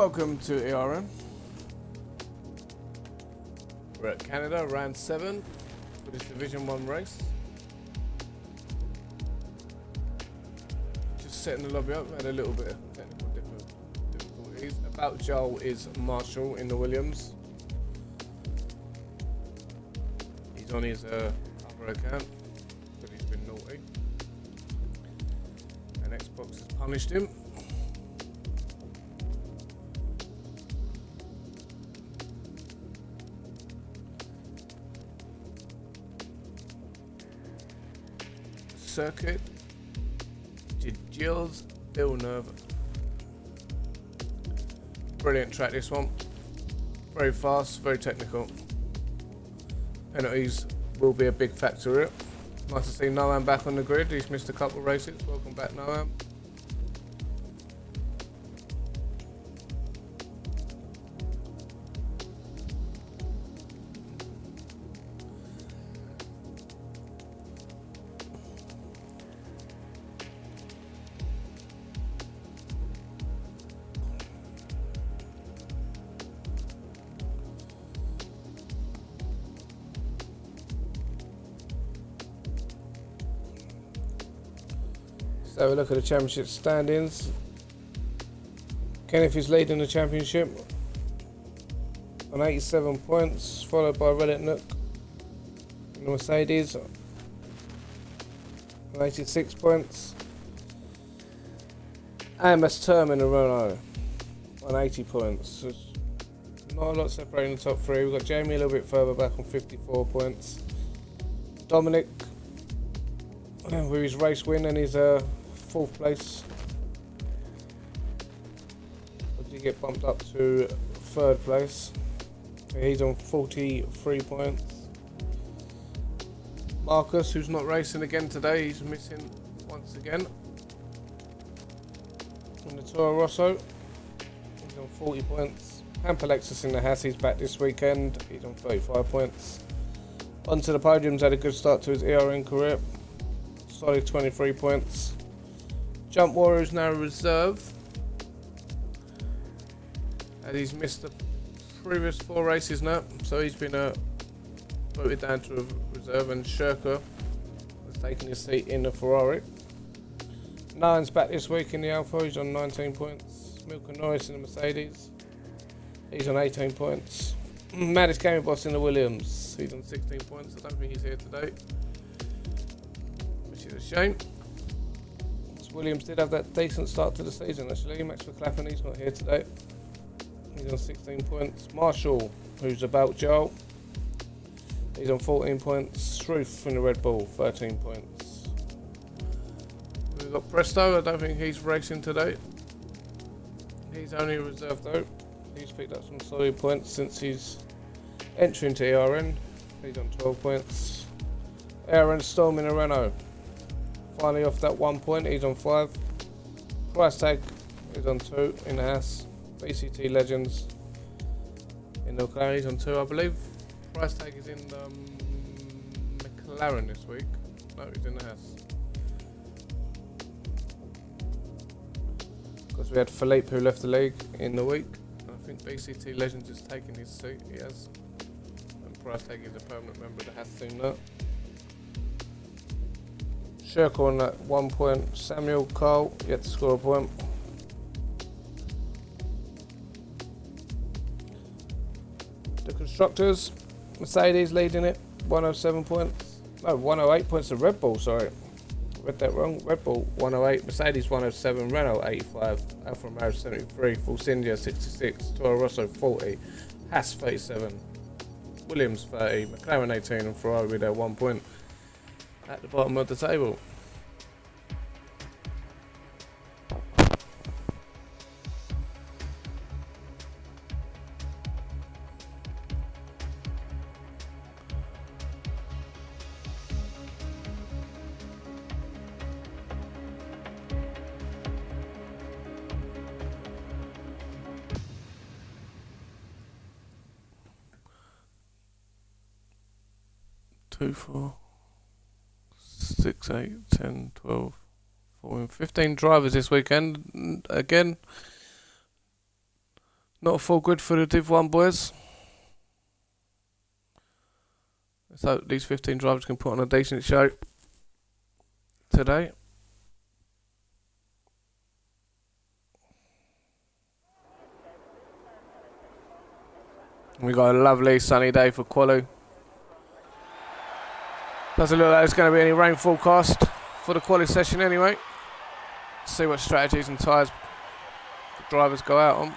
Welcome to ERN. We're at Canada, round 7 for this Division 1 race. Just setting the lobby up, had a little bit of technical difficulties. About Joel is Marshall in the Williams. He's on his other account because he's been naughty. And Xbox has punished him. Circuit, Gilles Villeneuve. Brilliant track, this one. Very fast, very technical. Penalties will be a big factor in it. Nice to see Noam back on the grid. He's missed a couple of races. Welcome back, Noam. So we look at the championship standings. Kenneth is leading the championship on 87 points, followed by Reddit Nook in the Mercedes on 86 points. AMS Term in the Renault on 80 points. There's not a lot separating the top three. We've got Jamie a little bit further back on 54 points. Dominic with his race win and his 4th place. Did he get bumped up to 3rd place? He's on 43 points. Marcus, who's not racing again today, he's missing once again. On the Toro Rosso, he's on 40 points. Pampalexis in the Haas, he's back this weekend, he's on 35 points. Onto the podiums, had a good start to his ERN career. Solid 23 points. Jump Warrior is now a reserve, and he's missed the previous 4 races now, so he's been voted down to a reserve, and Shirker has taken his seat in the Ferrari. Nine's back this week in the Alpha, he's on 19 points. Milka Norris in the Mercedes, he's on 18 points. Maddis Gaming Boss in the Williams, he's on 16 points. I don't think he's here today, which is a shame. Williams did have that decent start to the season actually. Max McLaughlin, he's not here today. He's on 16 points. Marshall, who's about Joel, he's on 14 points. Struth in the Red Bull, 13 points. We've got Presto, I don't think he's racing today. He's only a reserve though. He's picked up some solid points since he's entering to ERN. He's on 12 points. ERN Storm in a Renault. Finally off that 1 point, he's on 5. Price Tag is on 2 in the Haas. BCT Legends in the McLaren, he's on 2 I believe. Price Tag is in McLaren this week. No, he's in the Haas. Because we had Philippe who left the league in the week. I think BCT Legends is taking his seat, he has. And Price Tag is a permanent member of the Haas team now. Shirker on that 1 point. Samuel Cole yet to score a point. The constructors, Mercedes leading it, 107 points. No, 108 points to Red Bull, sorry. Read that wrong. Red Bull 108, Mercedes 107, Renault 85, Alfa Romeo 73, Force India 66, Toro Rosso 40, Haas 37, Williams 30, McLaren 18 and Ferrari with their 1 point. At the bottom of the table. Two, 4, 6, 8, 10, 12, 14, 15 drivers this weekend. Again, Not a full grid for the Div 1 boys. Let's hope these 15 drivers can put on a decent show today. We got a lovely sunny day for quali. Doesn't look like there's going to be any rain forecast for the quali session anyway. Let's see what strategies and tyres the drivers go out on.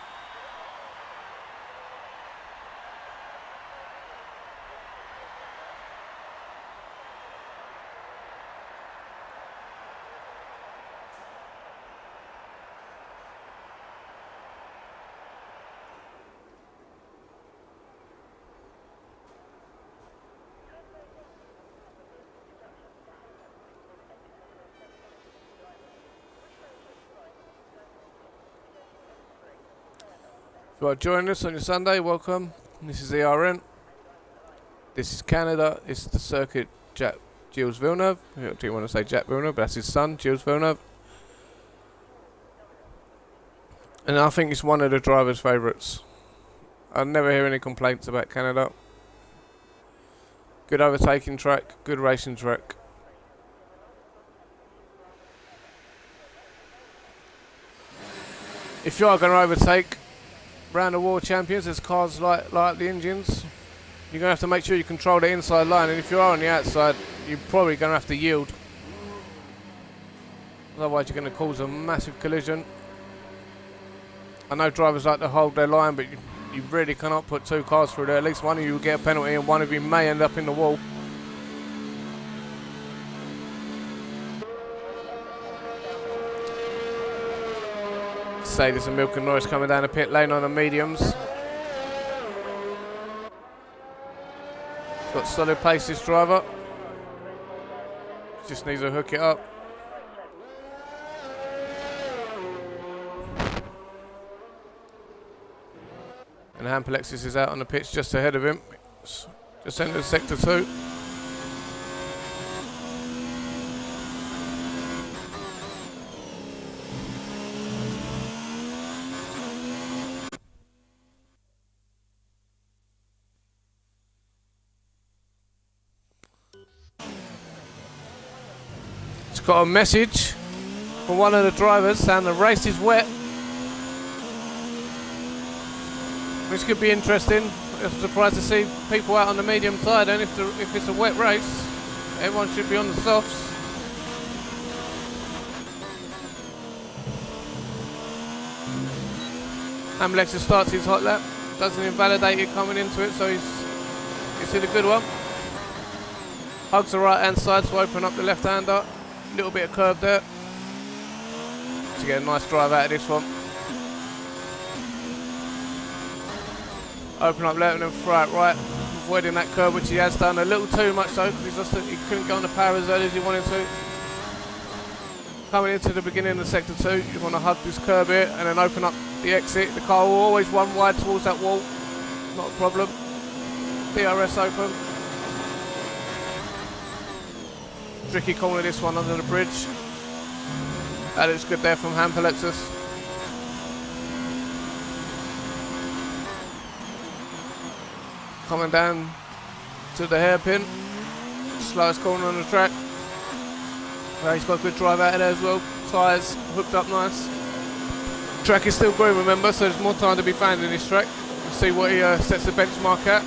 If you are joining us on your Sunday, welcome. This is ERN. This is Canada. This is the circuit Gilles Villeneuve. I do want to say Jack Villeneuve, but that's his son, Gilles Villeneuve. And I think it's one of the drivers' favourites. I never hear any complaints about Canada. Good overtaking track, good racing track. If you are going to overtake round the world champions, there's cars like the engines. You're going to have to make sure you control the inside line, and if you are on the outside, you're probably going to have to yield. Otherwise you're going to cause a massive collision. I know drivers like to hold their line, but you really cannot put two cars through there. At least one of you will get a penalty and one of you may end up in the wall. Mercedes and Milk and Norris coming down the pit lane on the mediums. Got solid pace, this driver. Just needs to hook it up. And Hampalexis is out on the pitch just ahead of him. Just entered sector 2. Got a message from one of the drivers saying the race is wet, which could be interesting. I'm surprised to see people out on the medium side, and if it's a wet race, everyone should be on the softs. Alexis starts his hot lap, doesn't invalidate it coming into it, so he's in a good one. Hugs the right hand side to open up the left hander. Little bit of curb there to get a nice drive out of this one. Open up left and then throw it right, avoiding that curb, which he has done a little too much though, because he couldn't go on the power as early as he wanted to. Coming into the beginning of the sector 2, you want to hug this curb here and then open up the exit. The car will always run wide towards that wall, not a problem. DRS open. Tricky corner, this one under the bridge. That looks good there from Hampalexis. Coming down to the hairpin. Slowest corner on the track. He's got a good drive out of there as well. Tyres hooked up nice. Track is still green, remember, so there's more time to be found in this track. We'll see what he sets the benchmark at.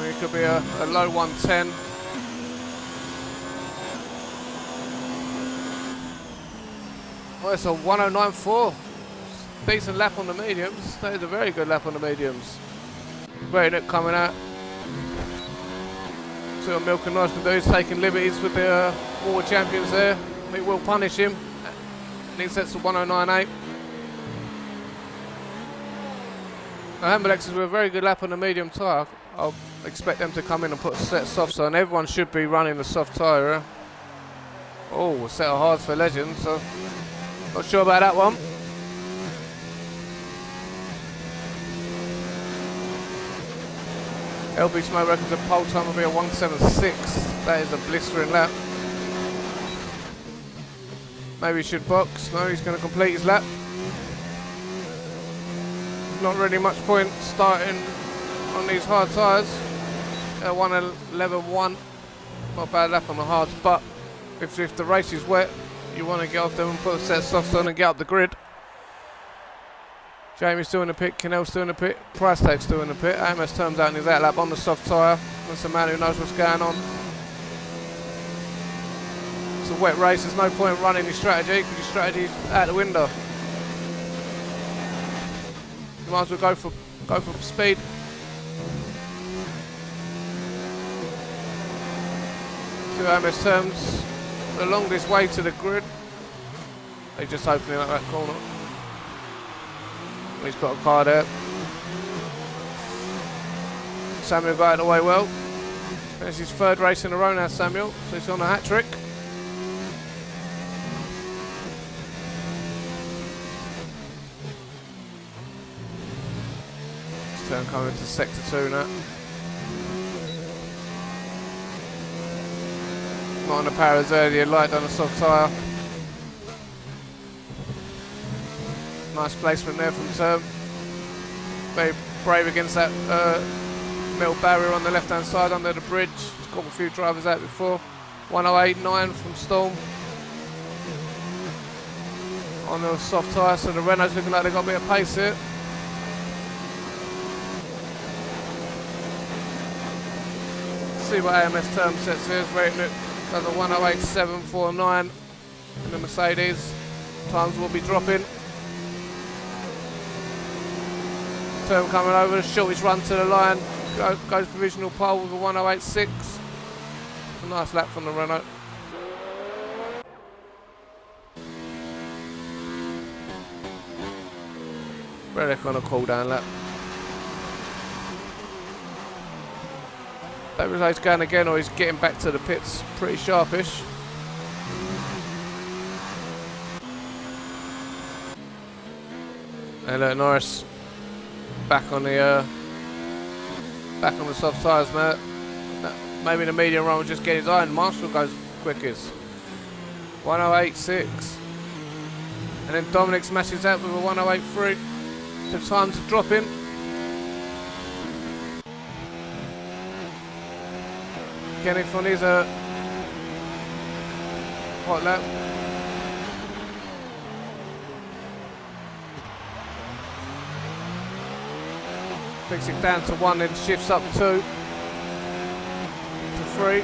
It could be a low 110. Oh, it's a 109.4. Decent lap on the mediums. That is a very good lap on the mediums. Great look coming out. See what Milk and Norris can do. He's taking liberties with the world champions there. He will punish him. And he sets the 109.8. Ambulex is with a very good lap on the medium tyre. I'll expect them to come in and put a set of softs on. Everyone should be running the soft tyre. Oh, a set of hards for Legends. So not sure about that one. LB Smoke reckons the pole time will be a 176. That is a blistering lap. Maybe he should box. No, he's going to complete his lap. Not really much point starting on these hard tyres. 1:11.1. Not a bad lap on the hards, but if the race is wet, you want to get off them and put a set of softs on and get up the grid. Jamie's still in the pit, Kinnell's still in the pit, Price Tag's still in the pit. AMS turns out in his out lap on the soft tyre. That's a man who knows what's going on. It's a wet race, there's no point running your strategy because your strategy's out the window. You might as well go for speed. So AMS turns along this way to the grid. They're just opening up that corner. He's got a car there. Samuel got out of the way well. There's his third race in a row now, Samuel. So he's on a hat trick. This turn coming to sector 2 now. Not on the power as earlier, light on a soft tyre. Nice placement there from Term. Very brave against that metal barrier on the left hand side under the bridge. He's got a few drivers out before. 1:08.9 from Storm. On the soft tyre, so the Renault's looking like they've got a bit of pace here. Let's see what AMS Term sets here. Does a 1:08.749 in the Mercedes. Times will be dropping. Term coming over, the shortest run to the line, goes provisional pole with a 1:08.6. A nice lap from the Renault. Relic on a cool down lap. That was he's going again, or he's getting back to the pits pretty sharpish. And Norris back on the soft tyres now. Maybe the medium run will just get his iron. Marshall goes quickest. 1:08.6. And then Dominic smashes out with a 1:08.3. The time to drop in. Kenneth on his hot lap. Picks it down to 1, then shifts up 2 to 3.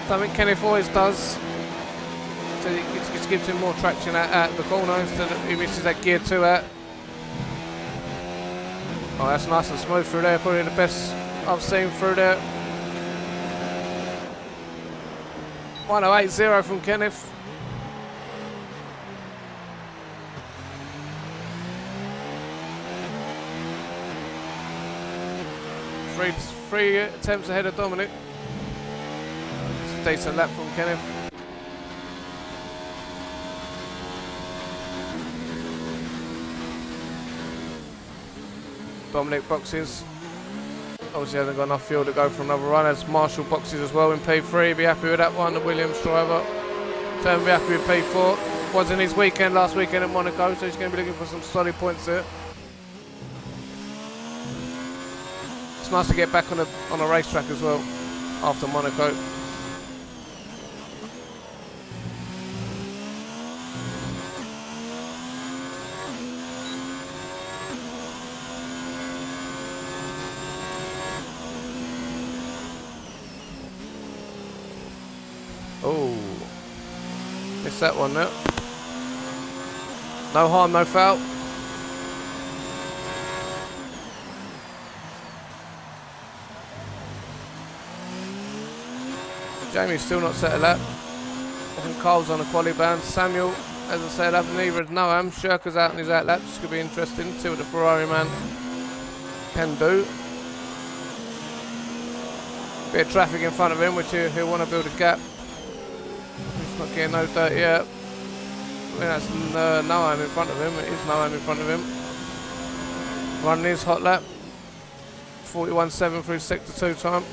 Something Kenneth always does. So it just gives him more traction at the corner instead of he misses that gear 2 out. Oh, that's nice and smooth through there. Probably the best I've seen through there. 1:08.0 from Kenneth. Three attempts ahead of Dominic. It's a decent lap from Kenneth. Dominic boxes. Obviously hasn't got enough fuel to go for another run. As Marshall boxes as well in P3. Be happy with that one. The Williams driver. Turn be happy with P4. Wasn't his weekend last weekend at Monaco, so he's going to be looking for some solid points there. It's nice to get back on a racetrack as well after Monaco. Oh, missed that one now. No harm, no foul. Jamie's still not set a lap. I think Carl's on a quali band. Samuel, as I said, having neither is Noam. Shirker's out in his out lap. This could be interesting. See what the Ferrari man can do. Bit of traffic in front of him, which he'll want to build a gap. He's not getting no dirt yet. I think that's Noam in front of him. It is Noam in front of him. Running his hot lap. 41.7 through sector 2 time.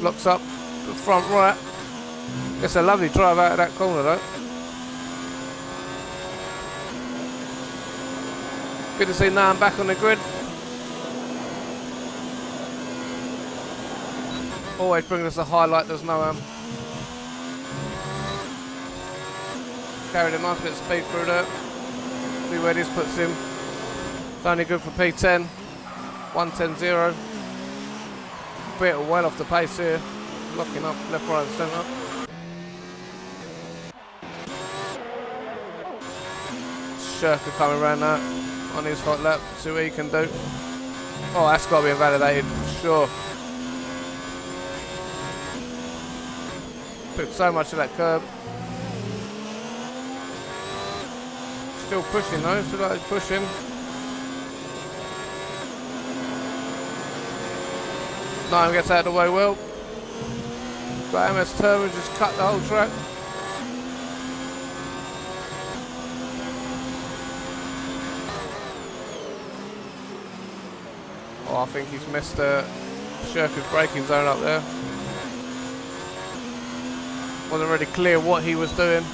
Locks up the front right. It's a lovely drive out of that corner though. Good to see Nam back on the grid. Always bringing us a highlight, there's no carried a nice bit of speed through there. See where this puts him. It's only good for P10. 1:10.0. Bit well off the pace here. Locking up left, right, and centre. Shirker coming around now on his hot lap. See what he can do. Oh, that's got to be invalidated for sure. Took so much of that curb. Still pushing though, still like he's pushing. Nine gets out of the way well. But MS Turbo just cut the whole track. Oh, I think he's missed Shirker's braking zone up there. Wasn't really clear what he was doing.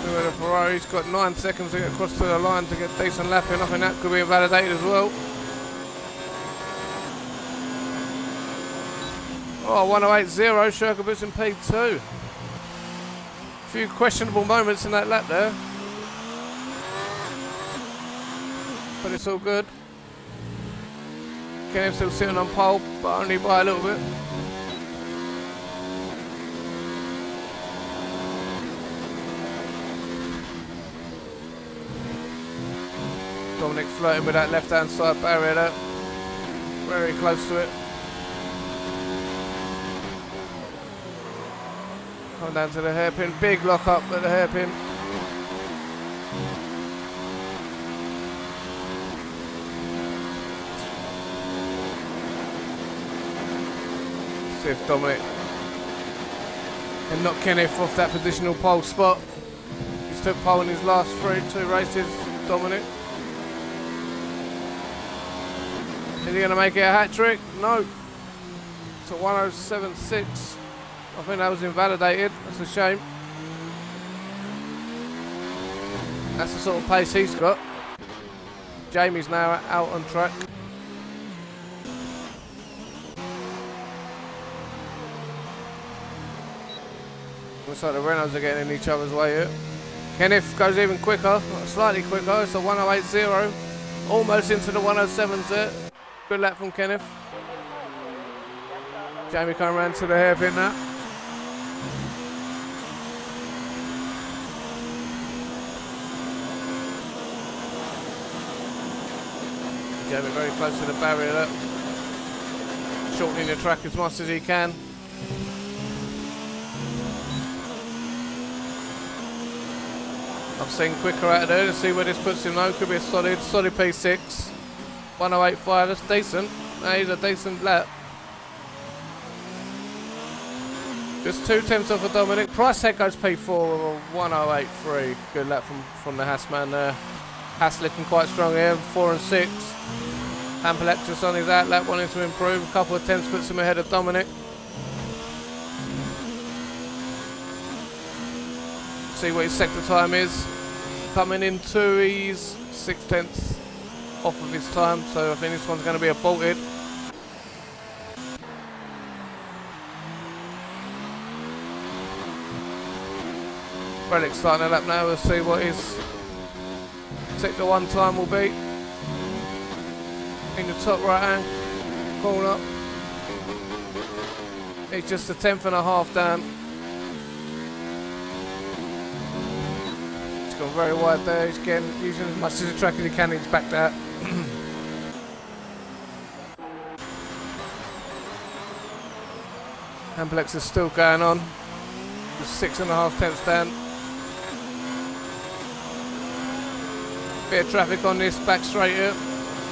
The Ferrari's got 9 seconds to get across to the line to get decent lapping. I think that could be invalidated as well. Oh, 1:08.0, Shirker puts in P2. A few questionable moments in that lap there. But it's all good. Kenny still sitting on pole, but only by a little bit. Dominic flirting with that left-hand side barrier there. Very close to it. Come down to the hairpin. Big lock up at the hairpin. See if Dominic can knock Kenneth off that positional pole spot. He's took pole in his last two races, Dominic. Is he going to make it a hat trick? No. It's a 1:07.6. I think that was invalidated. That's a shame. That's the sort of pace he's got. Jamie's now out on track. Looks like the Renaults are getting in each other's way here. Kenneth goes even quicker, slightly quicker. It's a 1:08.0. Almost into the 1:07s there. Good lap from Kenneth. Jamie coming around to the hairpin now. Jamie very close to the barrier there. Shortening the track as much as he can. I've seen quicker out of there. Let's see where this puts him though. Could be a solid P6. 1:08.5, that's decent. That is a decent lap. Just 2/10 off of Dominic. Price Head goes P4 with a 1:08.3. Good lap from the Haas man there. Haas looking quite strong here, 4 and 6. Ampelexis on his out lap, wanting to improve. A couple of attempts puts him ahead of Dominic. See what his sector time is. Coming into his 6/10 off of his time, so I think this one's going to be aborted. Relic starting a lap now. We'll see what his sector 1 time will be. In the top right hand corner. It's just a 1/10.5 down. He's gone very wide there. He's getting using as much of the track as he can. He's backed out. Amplex is still going on. Just 6.5 tenths down. Bit of traffic on this back straight here.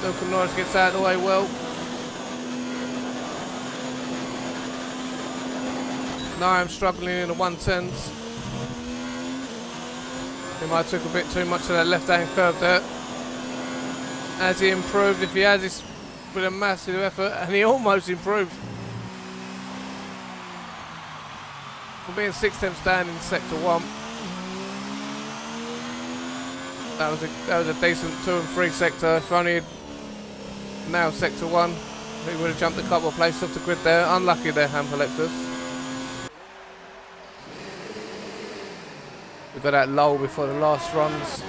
Luke Norris gets out of the way well. Now I'm struggling in the 110s. He might have took a bit too much of that left-hand curve there. Has he improved? If he has, it's with a massive effort, and he almost improved. from being 6 tenths down in sector 1. That was a decent 2 and 3 sector. If only now sector 1, he would have jumped a couple of places off the grid there. Unlucky there, Ampelexus. We got that lull before the last runs.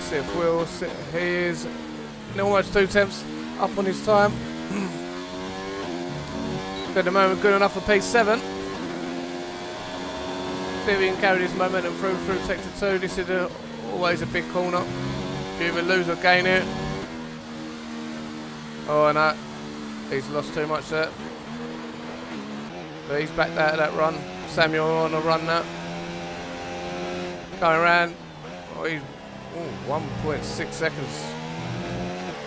See if Will, he is almost 2 tenths up on his time. At the moment, good enough for P7. See if he can carry this momentum through sector 2. This is always a big corner. If you either lose or gain it. Oh no, he's lost too much there. But he's backed out of that run. Samuel on a run now. Going around. Oh, he's 1.6 seconds.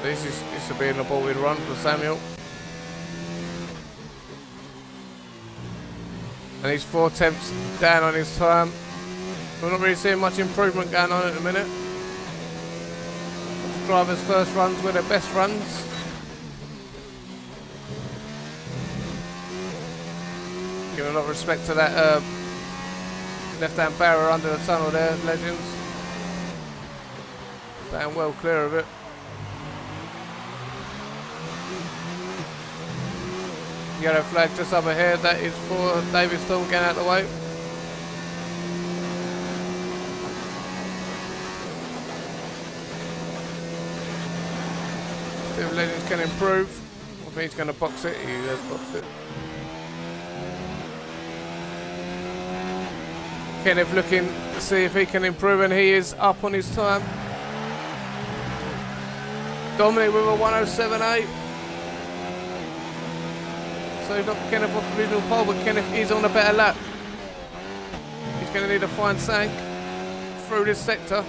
This will be an aborted run for Samuel. And he's 4 tenths down on his time. We're not really seeing much improvement going on at the minute. The drivers' first runs were their best runs. Giving a lot of respect to that left-hand barrier under the tunnel there, legends. Staying well clear of it. Yellow flag just up ahead, that is for David Storm getting out of the way. See if Legends can improve. I think he's going to box it, he has boxed it. Kenneth looking to see if he can improve, and he is up on his time. Dominic with a 107.8. So he's not Kenneth off the original pole, but Kenneth is on a better lap. He's going to need to find Sank through this sector,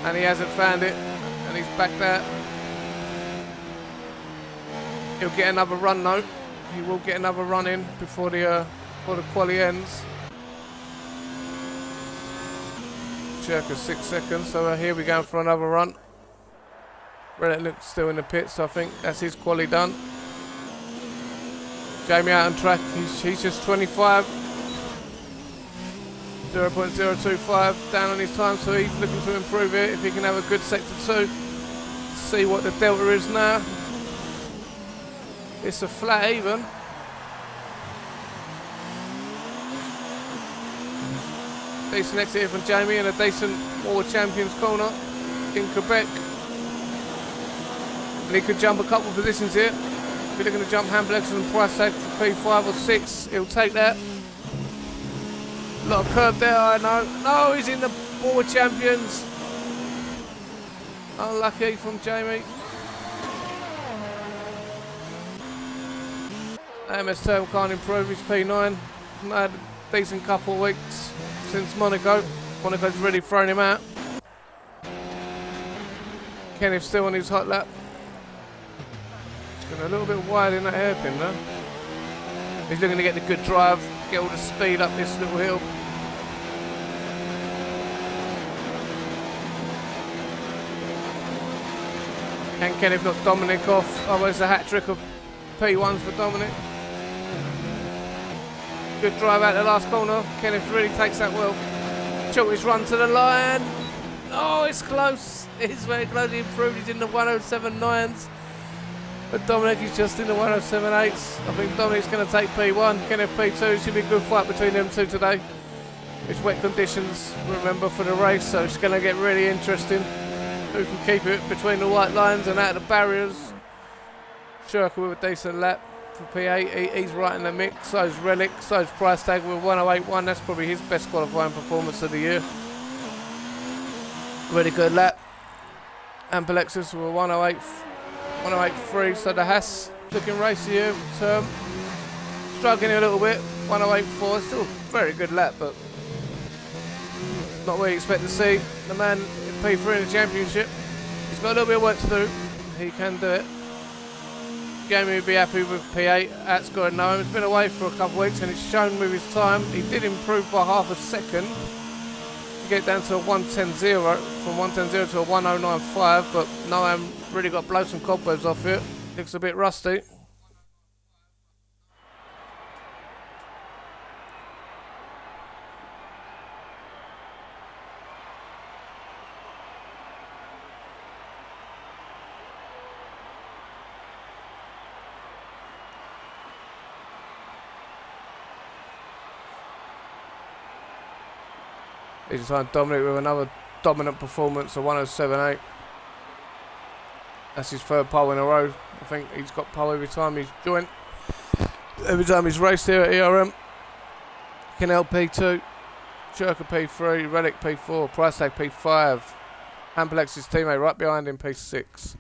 and he hasn't found it, and he's backed out. He'll get another run though. He will get another run in before the quali ends. Circa 6 seconds, so here we go for another run. Reddit looks still in the pits, so I think that's his quali done. Jamie out on track, he's just 25. 0.025 down on his time, so he's looking to improve it. If he can have a good sector 2, see what the delta is now. It's a flat even. Decent exit here from Jamie and a decent World Champions corner in Quebec. And he could jump a couple of positions here. If you're looking to jump Hamblex and price tag for P5 or 6, he'll take that. A lot of curb there, I know. No, he's in the World Champions. Unlucky from Jamie. AMS Term can't improve his P9. Had a decent couple of weeks since Monaco. Monaco's really thrown him out. Kenneth still on his hot lap. He's going a little bit wide in that hairpin though. He's looking to get the good drive, get all the speed up this little hill. Can Kenneth knock Dominic off? Oh, there's a hat trick of P1s for Dominic. Good drive out the last corner. Kenneth really takes that well. Chilty's run to the line. Oh, it's close. It's very close. He improved. He's in the 107.9s. But Dominic is just in the 107.8s. I think Dominic's going to take P1. Kenneth P2. It should be a good fight between them two today. It's wet conditions, remember, for the race. So it's going to get really interesting. Who can keep it between the white lines and out of the barriers. Shirker with a decent lap. For P8, he's right in the mix. So's Relic, so's Price Tag with 108.1. That's probably his best qualifying performance of the year. Really good lap. Ampelexus with 108.3. So the Haas looking racy here. Term struggling a little bit. 108.4. Still a very good lap, but not what you expect to see. The man in P3 in the championship. He's got a little bit of work to do. He can do it. Jamie would be happy with P8. That's got to know him. He's been away for a couple of weeks and it's shown with his time. He did improve by half a second to get down to a 110.0 from 110.0 to a 1095, but no, I'm really got to blow some cobwebs off it. Looks a bit rusty. He's trying to dominate with another dominant performance of 107.8. That's his third pole in a row. I think he's got pole every time he's joined. Every time he's raced here at ERN. Canal P2, Shirker P3, Relic P4, Price Tag P5. Hampelex's teammate right behind him, P6.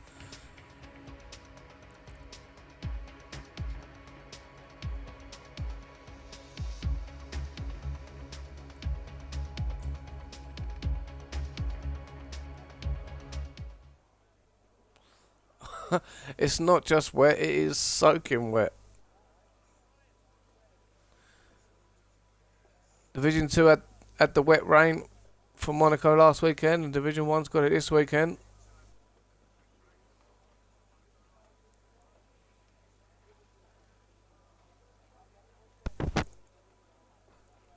It's not just wet, it is soaking wet. Division 2 had the wet rain for Monaco last weekend, and Division 1's got it this weekend.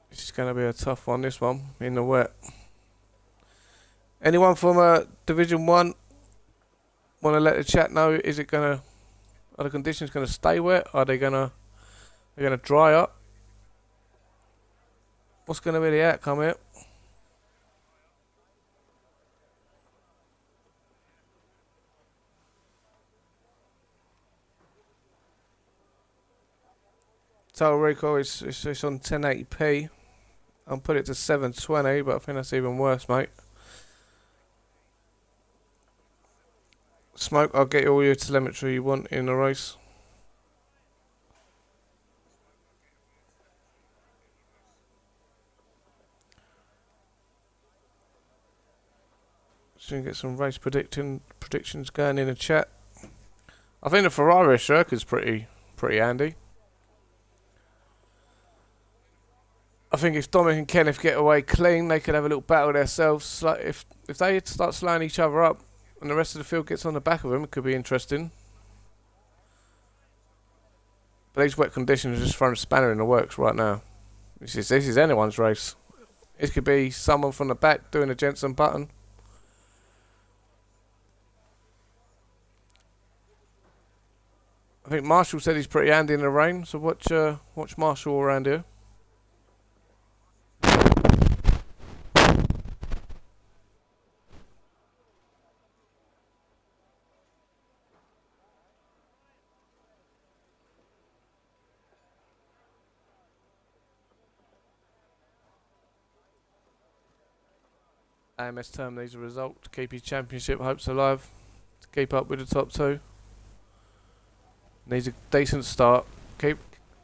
This is going to be a tough one, this one, in the wet. Anyone from Division 1 want to let the chat know, is it going to, are the conditions going to stay wet? Are they going to dry up? What's going to be the outcome here? Total recall is on 1080p. I'll put it to 720, but I think that's even worse, mate. Smoke, I'll get you all your telemetry you want in the race. Just gonna get some race predictions going in the chat. I think the Ferrari Shirker's pretty handy. I think if Dominic and Kenneth get away clean, they could have a little battle themselves. Like if they start slowing each other up and the rest of the field gets on the back of them, it could be interesting. But these wet conditions are just throwing a spanner in the works right now. This is anyone's race. This could be someone from the back doing a Jensen Button. I think Marshall said he's pretty handy in the rain, so watch Marshall around here. AMS term needs a result to keep his championship hopes alive, to keep up with the top two. Needs a decent start,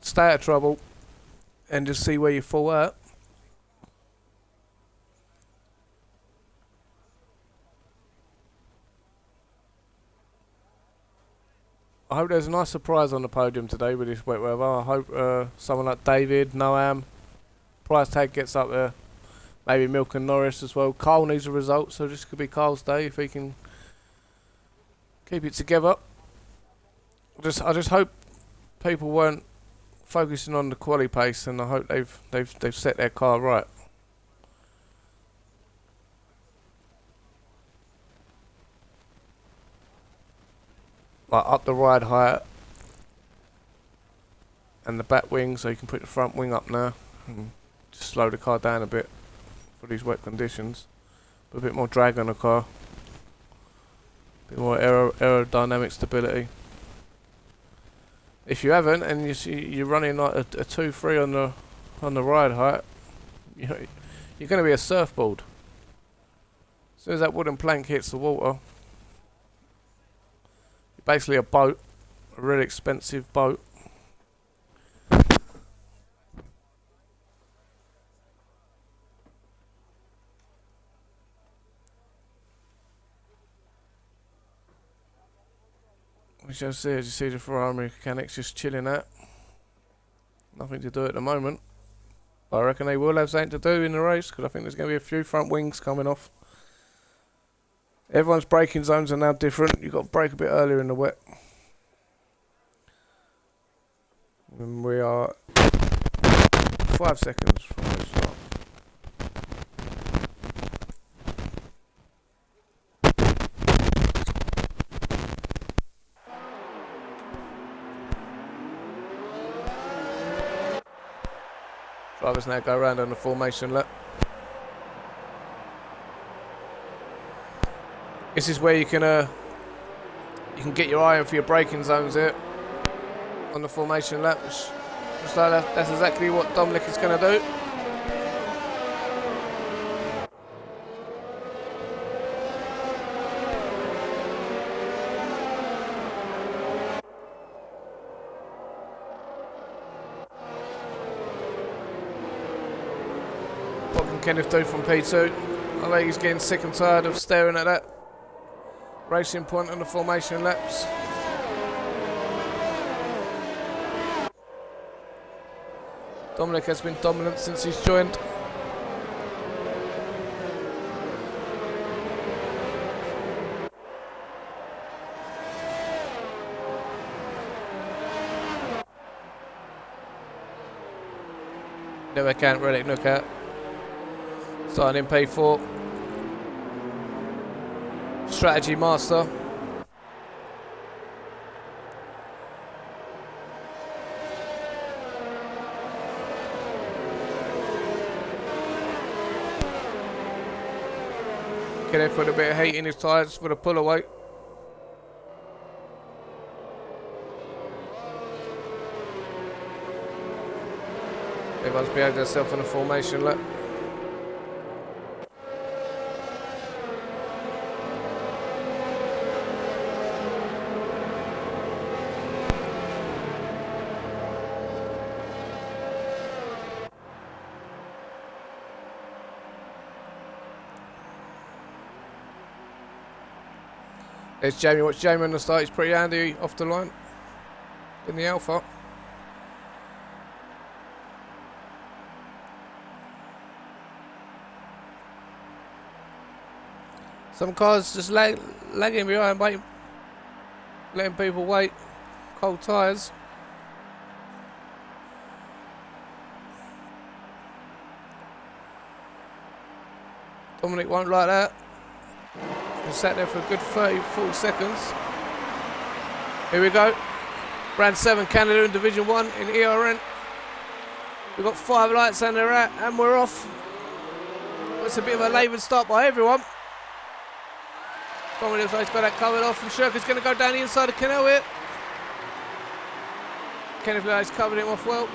stay out of trouble, and just see where you fall out. I hope there's a nice surprise on the podium today with this wet weather. I hope someone like David, Noam, Price Tag gets up there. Maybe Milk and Norris as well. Carl needs a result, so this could be Carl's day if he can keep it together. I just hope people weren't focusing on the quali pace, and I hope they've set their car right. Like up the ride height and the back wing, so you can put the front wing up now and just slow the car down a bit for these wet conditions. Put a bit more drag on the car, a bit more aerodynamic stability. If you haven't, and you're running like a 2-3 on the ride height, you're going to be a surfboard. As soon as that wooden plank hits the water, you're basically a boat, a really expensive boat. We shall see. As you see the Ferrari mechanics just chilling out. Nothing to do at the moment. I reckon they will have something to do in the race, because I think there's going to be a few front wings coming off. Everyone's braking zones are now different. You've got to brake a bit earlier in the wet. And we are 5 seconds from the start. Drivers now go around on the formation lap. This is where you can get your eye on for your braking zones here on the formation lap. So that's exactly what Dominic is going to do. What can Kenneth do from P2? I think he's getting sick and tired of staring at that racing point on the formation laps. Dominic has been dominant since he's joined. Never can't really look at. Starting in P4. Strategy master. Kenneth put a bit of heat in his tyres for the pull away. Everyone's behaved themselves in the formation lap. There's Jamie. Watch Jamie on the start. He's pretty handy off the line in the Alpha. Some cars just lagging behind, letting people wait. Cold tyres. Dominic won't like that. He's sat there for a good 30-40 seconds. Here we go. Round 7, Canada in Division 1 in ERN. We've got 5 lights and they're out, and we're off. It's a bit of a laboured start by everyone. Dominic's got that covered off, and Shirker's going to go down the inside of Canal here. Kenneth Lewis covered him off well.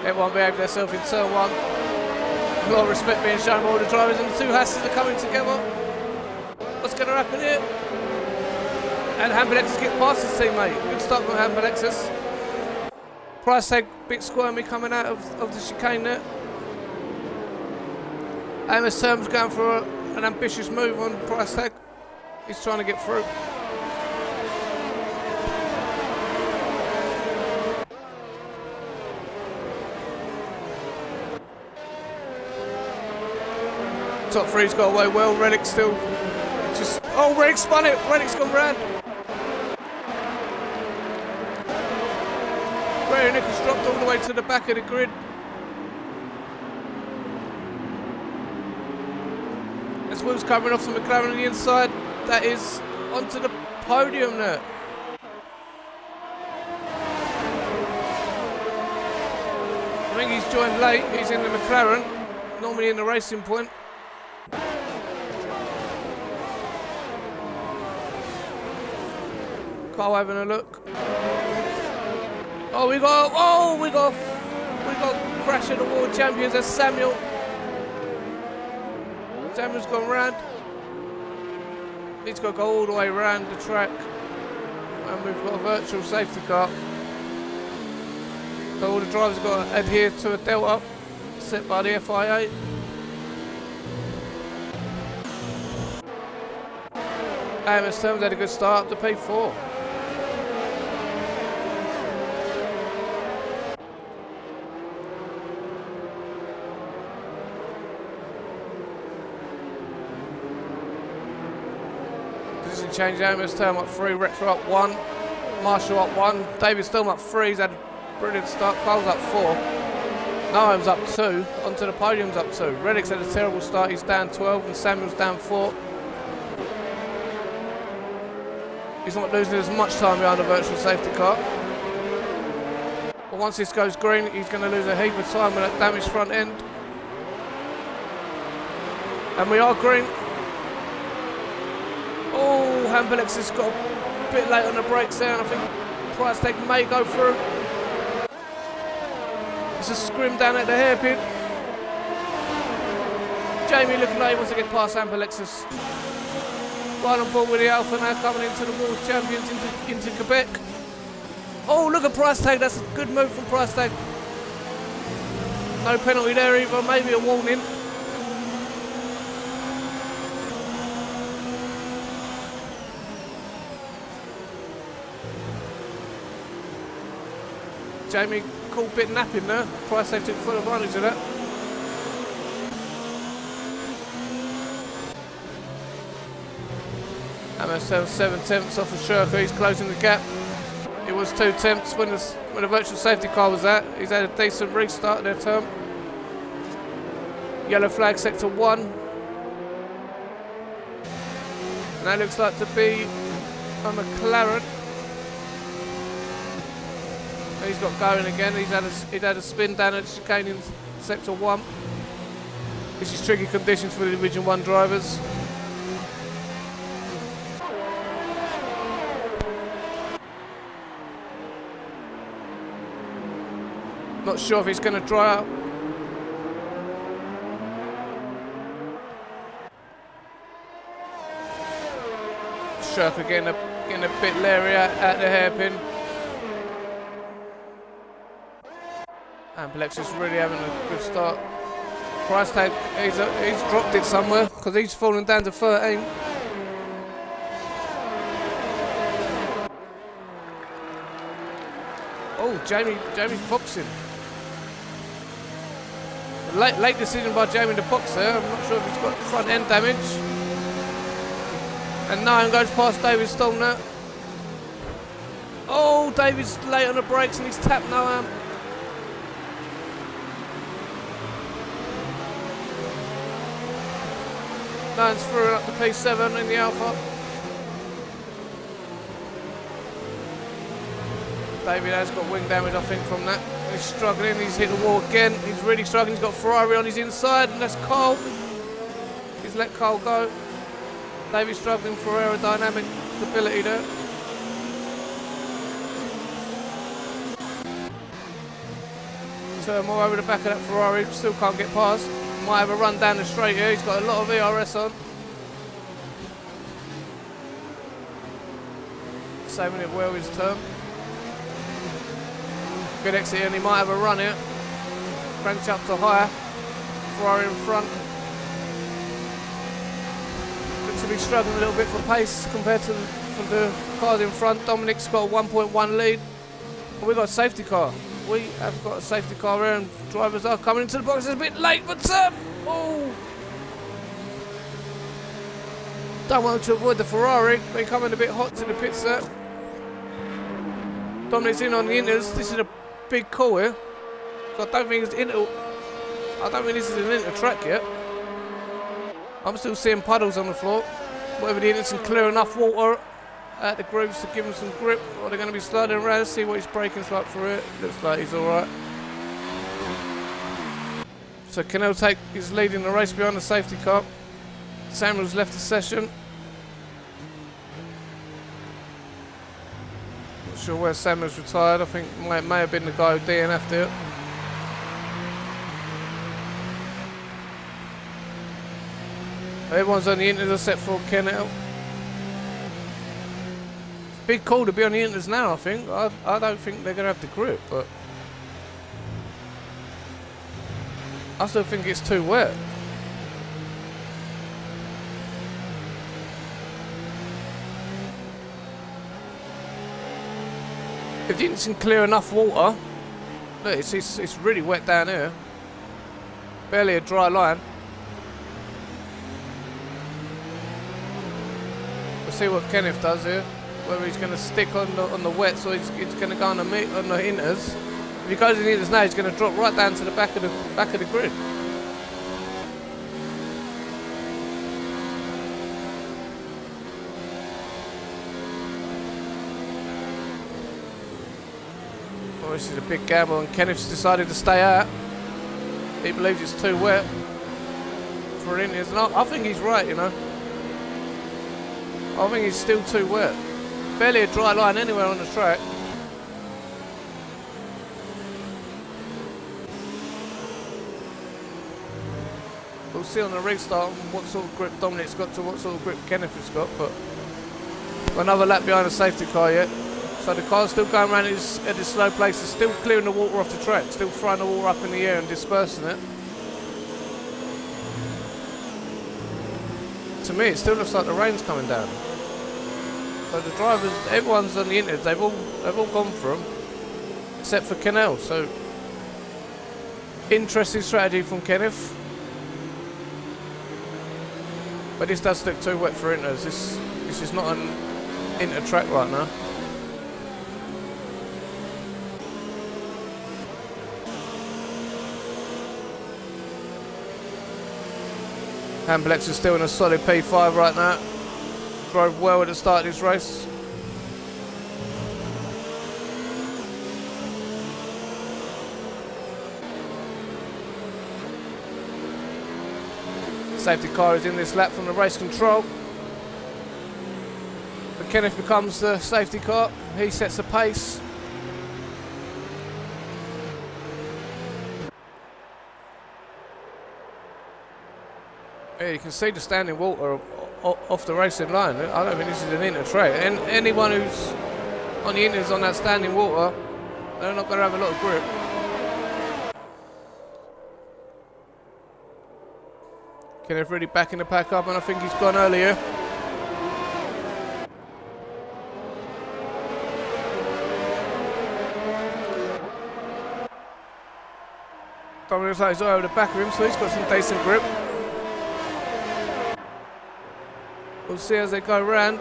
Everyone behaved themselves in turn 1. A lot of respect being shown by all the drivers, and the two Hasses are coming together. What's going to happen here? And Hambalexis gets past his teammate. Good start from Hambalexis. Price tag, bit squirmy coming out of the chicane there. Amos Terms going for an ambitious move on Price tag. He's trying to get through. Top 3's got away well. Reddick still just... Oh, Reddick spun it. Reddick's gone round. Ray Nick has dropped all the way to the back of the grid. As Will's coming off the McLaren on the inside, that is onto the podium there. I think he's joined late. He's in the McLaren, normally in the racing point. Carl having a look. We got Crash of the World Champions. That's Samuel. Samuel's gone round. He's got to go all the way around the track. And we've got a virtual safety car. So all the drivers have got to adhere to a delta set by the FIA. Amos Terms had a good start up to P4. Racing change down. Let's turn up 3. Retro up 1. Marshall up 1. David Storm up 3. He's had a brilliant start. Cole's up 4. Noam's up 2. Onto the podium's up 2. Reddick's had a terrible start. He's down 12. And Samuel's down 4. He's not losing as much time behind the virtual safety car. But once this goes green, he's going to lose a heap of time with that damaged front end. And we are green. Oh, Hambelex has got a bit late on the brakes there, and I think Price Tag may go through. It's a scrim down at the hairpin. Jamie looking like he wants to get past Hambelex's. Right on board with the Alpha now, coming into the World Champions into Quebec. Oh, look at Price Tag. That's a good move from Price Tag. No penalty there either, maybe a warning. Jamie caught a bit napping there. Price Tag took full advantage of that. MS 7/10 off of Shirker. He's closing the gap. It was 2 tenths when the virtual safety car was at. He's had a decent restart their term. Yellow flag sector 1. And that looks like to be a McLaren. And he's got going again. He'd had a spin down at chicane in sector 1. This is tricky conditions for the Division 1 drivers. Not sure if he's going to dry up. Shirker getting a bit leery at the hairpin. And Blex is really having a good start. Price Tag, he's dropped it somewhere because he's fallen down to 13. Oh, Jamie's boxing. Late decision by Jamie to box there. I'm not sure if he's got front end damage. And Noam goes past David Storm now. Oh, David's late on the brakes and he's tapped Noam. Noam's through up to P7 in the Alpha. David has got wing damage, I think, from that. He's struggling, he's hit the wall again. He's really struggling, he's got Ferrari on his inside, and that's Cole. He's let Cole go. David's struggling for aerodynamic stability there. Turn more over the back of that Ferrari, still can't get past. Might have a run down the straight here, he's got a lot of ERS on. Saving it well his turn. Good exit and he might have a run here. Cranks up to higher. Ferrari in front. Looks to be struggling a little bit for pace compared to the cars in front. Dominic's got a 1.1 lead. But we've got a safety car. We have got a safety car here and drivers are coming into the box. It's a bit late, but oh! Don't want to avoid the Ferrari. They're coming a bit hot to the pits there. Dominic's in on the inters. This is a big call here. So I don't think this is an inter track yet. I'm still seeing puddles on the floor. Whether the inters can clear enough water at the grooves to give him some grip, or they're going to be sliding around. Let's see what his braking's like for it. Looks like he's alright. So Cannell is leading the race behind the safety car. Samuel's left the session. Not sure where Samuel's retired. I think it may have been the guy who DNF'd it. Everyone's on the inters except for Cannell. Big call to be on the inters now, I think. I don't think they're going to have the grip, but I still think it's too wet. If you can clear enough water, look, it's really wet down here. Barely a dry line. see what Kenneth does here. Whether he's going to stick on the wets or he's going to go on the inters. If he goes in the inters now, he's going to drop right down to the back of the grid. Oh, this is a big gamble, and Kenneth's decided to stay out. He believes it's too wet for inters, and I think he's right, you know. I think it's still too wet. Barely a dry line anywhere on the track. We'll see on the restart what sort of grip Dominic's got to what sort of grip Kenneth has got, but another lap behind the safety car yet. So the car's still going around at this slow place, it's still clearing the water off the track, still throwing the water up in the air and dispersing it. To me, it still looks like the rain's coming down. So the drivers, everyone's on the inters, they've all gone for them, except for Kennel. So interesting strategy from Kenneth, but this does look too wet for inters. This is not an inter track right now. Hamblex is still in a solid P5 right now. Drove well at the start of this race. Safety car is in this lap from the race control. But Kenneth becomes the safety car. He sets the pace. Yeah, you can see the standing water off the racing line. I don't think this is an inter track. And anyone who's on the inters on that standing water, they're not going to have a lot of grip. Kenneth really backing the pack up, and I think he's gone earlier. Dominic's over the back of him, so he's got some decent grip. We'll see as they go round.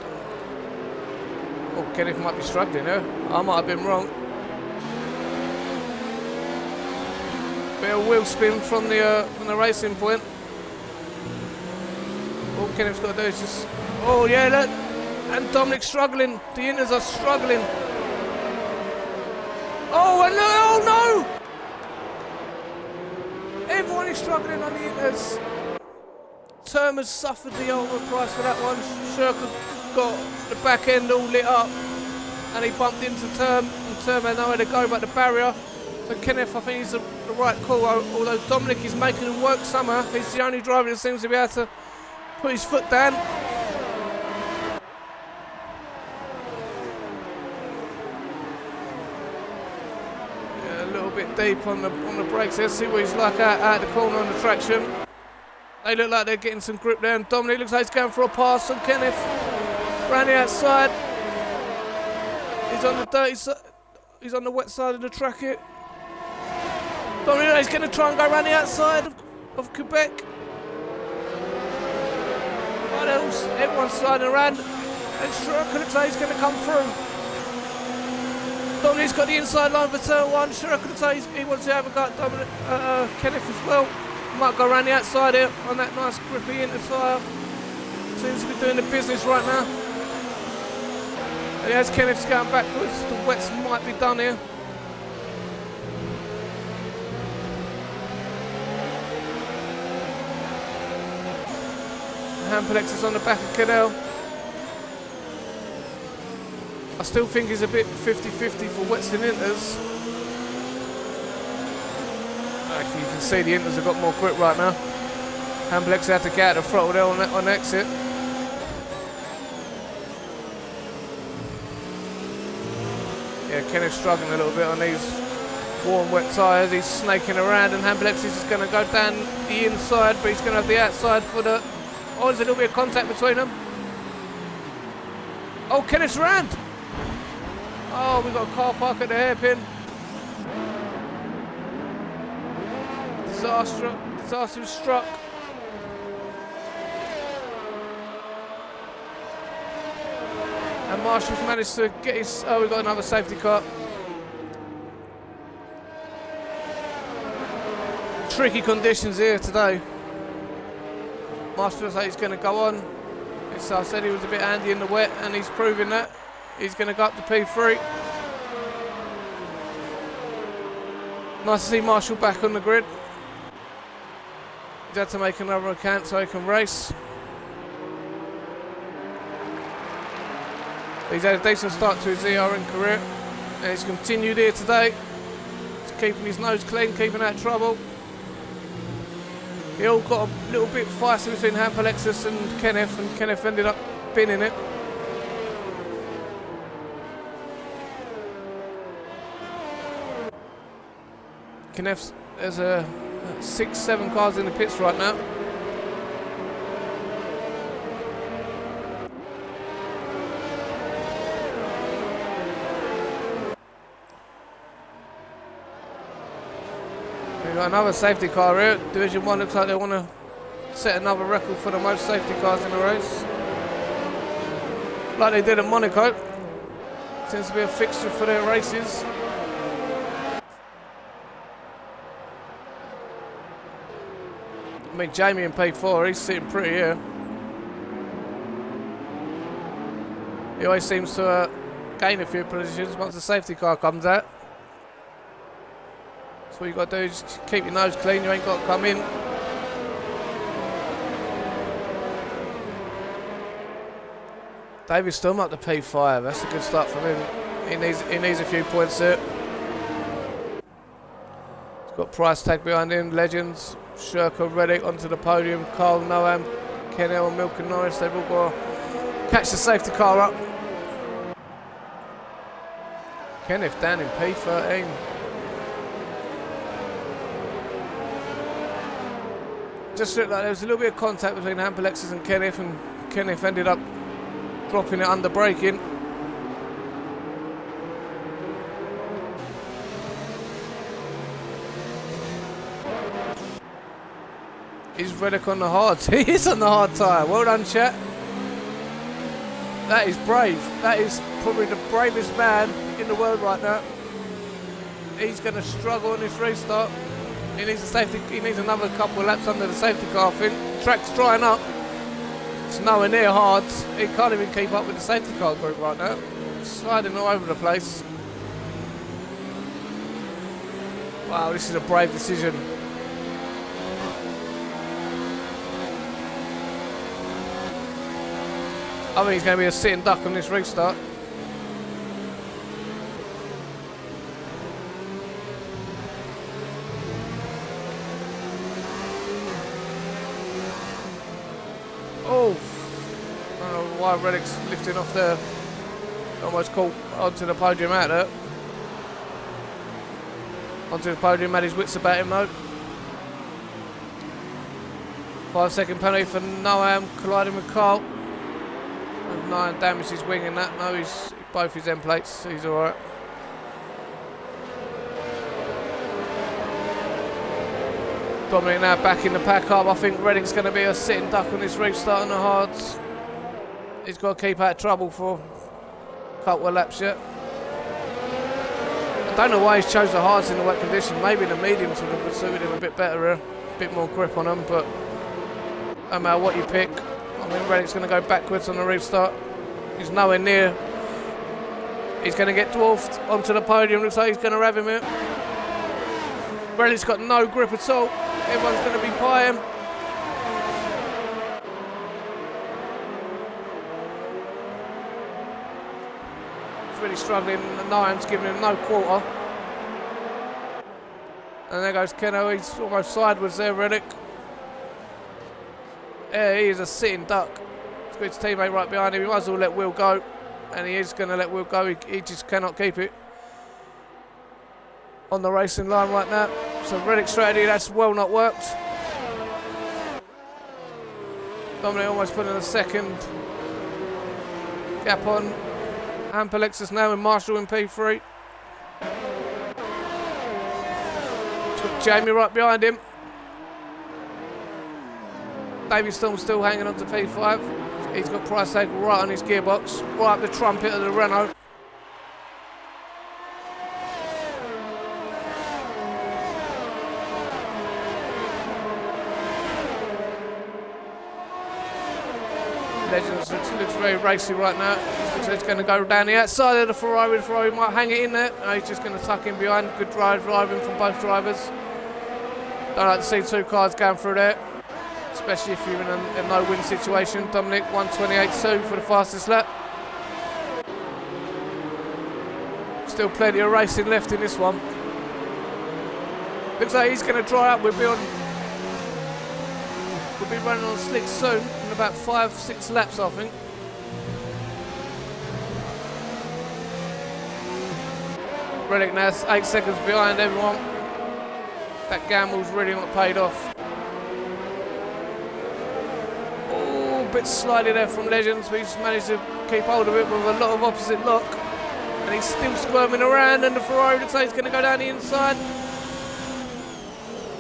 Oh, Kenneth might be struggling there. I might have been wrong. Bit of wheel spin from the racing point. All Kenneth's got to do is just... Oh yeah, look. And Dominic's struggling. The inters are struggling. Oh, and no! Oh no! Everyone is struggling on the inters. Term has suffered the ultimate price for that one. Shirker got the back end all lit up and he bumped into Term, and Term had nowhere to go but the barrier. So Kenneth, I think he's the right call, although Dominic is making him work somehow. He's the only driver that seems to be able to put his foot down. Yeah, a little bit deep on the brakes. Let's see what he's like out the corner on the traction. They look like they're getting some grip there, and Dominic looks like he's going for a pass on Kenneth. Round the outside. He's on the dirty side. He's on the wet side of the track here. Dominic is going to try and go around the outside of Quebec. What else? Everyone's sliding around, and Shirker looks like he's going to come through. Dominic's got the inside line for turn one. Shirker looks like he wants to have a go at Dominic, Kenneth as well. Might go around the outside here on that nice grippy inter tyre. Seems to be doing the business right now. And as Kenneth's going backwards, the wets might be done here. Hamplex is on the back of Cadell. I still think he's a bit 50-50 for wets and inters. You can see the inters have got more grip right now. Hamplex had to get out the throttle there on exit. Yeah, Kenneth's struggling a little bit on these warm, wet tyres. He's snaking around, and Hamplex is just going to go down the inside, but he's going to have the outside for the... Oh, there's a little bit of contact between them. Oh, Kenneth's round. Oh, we've got a car park at the hairpin. Disaster struck. And Marshall's managed to get his... Oh, we've got another safety car. Tricky conditions here today. Marshall looks like he's going to go on. So I said he was a bit handy in the wet, and he's proving that. He's going to go up to P3. Nice to see Marshall back on the grid. He's had to make another account so he can race. He's had a decent start to his ERN career, and he's continued here today. He's keeping his nose clean, keeping out of trouble. He all got a little bit feisty between Alexis and Kenneth ended up binning it. Kenneth's, there's a 6-7 cars in the pits right now. We've got another safety car here. Division 1 looks like they want to set another record for the most safety cars in the race. Like they did at Monaco. Seems to be a fixture for their races. I mean, Jamie in P4, he's sitting pretty here. He always seems to gain a few positions once the safety car comes out. So what you got to do is just keep your nose clean, you ain't got to come in. David Storm up to P5, that's a good start from him. He needs a few points there. He's got price tag behind him, legends. Shurka, Reddick onto the podium, Carl, Noam, Kennell and Milk and Norris, they've all got to catch the safety car up. Kenneth down in P13. Just looked like there was a little bit of contact between Alexis and Kenneth ended up dropping it under braking. Is Reddick on the hards? He is on the hard tyre. Well done, chat. That is brave. That is probably the bravest man in the world right now. He's going to struggle on this restart. He needs a safety. He needs another couple of laps under the safety car, I think. Track's drying up. It's nowhere near hards. He can't even keep up with the safety car group right now. Sliding all over the place. Wow, this is a brave decision. I think he's going to be a sitting duck on this restart. Oh! I don't know why Reddick's lifting off there. Almost caught onto the podium out there. Onto the podium, had his wits about him though. 5-second penalty for Noam colliding with Carl. 9 damaged his wing in that. No, he's both his end plates, so he's alright. Dominic now back in the pack up. I think Reddick's going to be a sitting duck on this restart on the hards. He's got to keep out of trouble for a couple of laps yet. I don't know why he's chose the hards in the wet condition. Maybe the mediums would have suited him a bit better, a bit more grip on them, but no matter what you pick, I mean, Reddick's going to go backwards on the restart. He's nowhere near. He's going to get dwarfed onto the podium. Looks like he's going to have him here. Reddick's got no grip at all. Everyone's going to be by him. He's really struggling. Niam's giving him no quarter. And there goes Keno. He's almost sideways there, Reddick. Yeah, he is a sitting duck. He's got his teammate right behind him. He might as well let Will go. And he is going to let Will go. He just cannot keep it on the racing line right now. So Reddick's strategy, that's well not worked. Dominic almost putting a second gap on. Alexis now and Marshall in P3. He's got Jamie right behind him. Davey Storm still hanging on to P5. He's got Price Tag right on his gearbox, right up the trumpet of the Renault. Legends looks very racy right now. Looks like it's going to go down the outside of the Ferrari. The Ferrari might hang it in there. No, he's just going to tuck in behind. Good driving from both drivers. Don't like to see two cars going through there, especially if you're in a no-win situation. Dominic 1:28.2 for the fastest lap. Still plenty of racing left in this one. Looks like he's going to dry up. We'll be running on slicks soon, in about 5-6 laps, I think. Reddick now 8 seconds behind everyone. That gamble's really not paid off. Oh, a bit slidey there from Legends, but he's managed to keep hold of it with a lot of opposite lock. And he's still squirming around, and the Ferrari looks like he's going to go down the inside.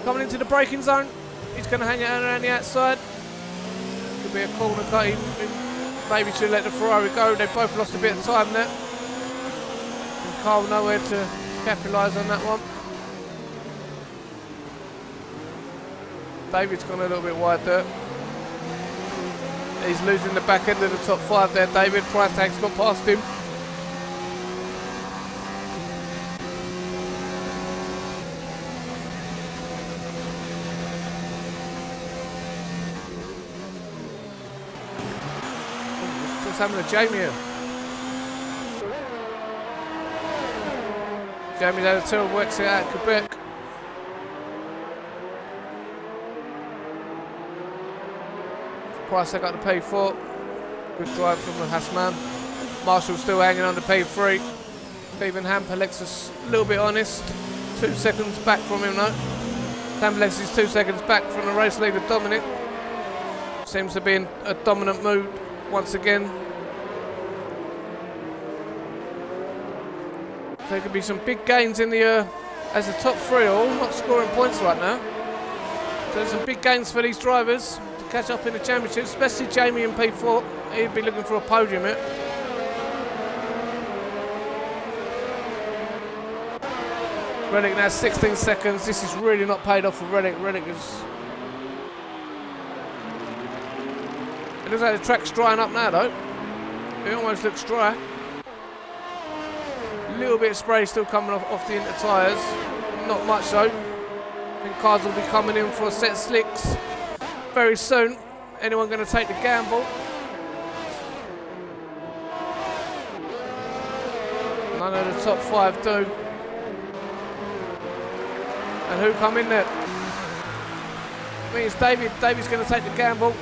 Coming into the braking zone. He's going to hang it around the outside. Could be a corner cut. Maybe should let the Ferrari go. They both lost a bit of time there. And Carl nowhere to capitalise on that one. David's gone a little bit wide there. He's losing the back end of the top 5 there, David. Price Tag's got past him. What's happening to Jamie here? Jamie's had a terrible exit out at Quebec. Price I got the P4. Good drive from the Hassman. Marshall still hanging on the P3. Leaving Hampelexis a little bit honest. 2 seconds back from him though. Hampelexis 2 seconds back from the race leader Dominic. Seems to be in a dominant mood once again. There could be some big gains in the as the top 3 are all not scoring points right now. So there's some big gains for these drivers to catch up in the championship, especially Jamie in P4. He'd be looking for a podium here. Reddick now 16 seconds. This is really not paid off for Reddick. Reddick is... It looks like the track's drying up now though. It almost looks dry. A little bit of spray still coming off the inner tyres. Not much though. I think cars will be coming in for a set of slicks very soon. Anyone going to take the gamble? None of the top 5 do. And who come in there? I think it's David. David's going to take the gamble.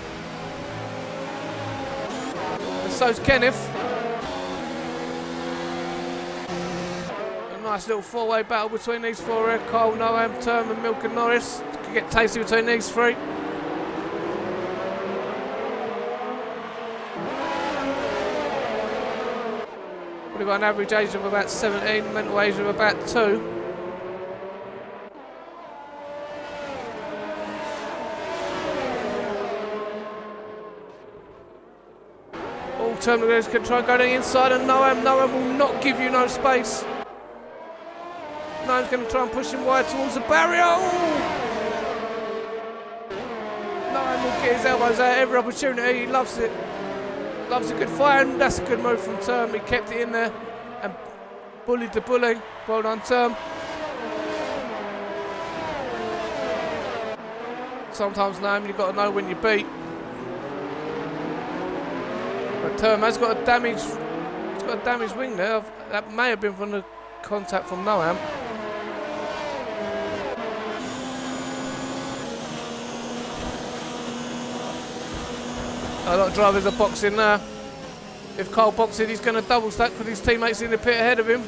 And so's Kenneth. Nice little 4-way battle between these 4 here. Cole, Noam, Term and Milk and Norris. Could get tasty between these 3. We've got an average age of about 17, mental age of about 2. All Term guys can try and go to the inside, and Noam will not give you no space. Noam's going to try and push him wide towards the barrier. Noam will get his elbows out every opportunity. He loves it. Loves a good fight, and that's a good move from Term. He kept it in there and bullied the bully. Well done, Term. Sometimes, Noam, you've got to know when you beat. But Term has got a damaged. He's got a damaged wing there. That may have been from the contact from Noam. A lot of drivers are boxing now. If Cole boxes, he's going to double stack with his teammates in the pit ahead of him.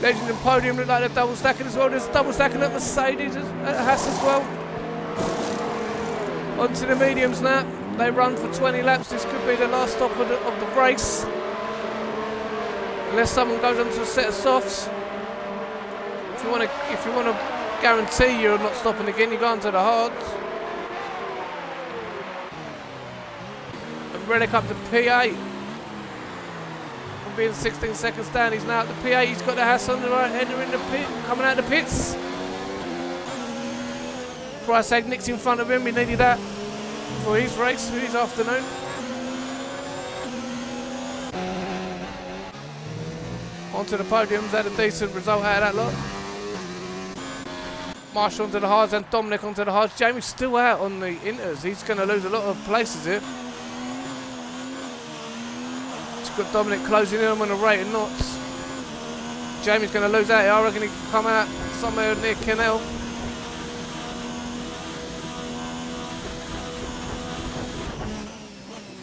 Legend and Podium look like they're double stacking as well. There's double stacking at Mercedes, at Haas as well. On to the mediums now. They run for 20 laps. This could be the last stop of the race. Unless someone goes onto a set of softs. If you want to guarantee you're not stopping again, you go onto the hards. Relic up to P8. From being 16 seconds down, he's now at the P8. He's got the Haas on the right, entering the pit, coming out of the pits. Price Egg nicks in front of him. He needed that for his race, for his afternoon. Onto the podiums, had a decent result out of that lot. Marshall onto the hards and Dominic onto the hards. Jamie's still out on the inters. He's going to lose a lot of places here. He's got Dominic closing in on the rate of knots. Jamie's going to lose out here. I reckon he can come out somewhere near Kennel.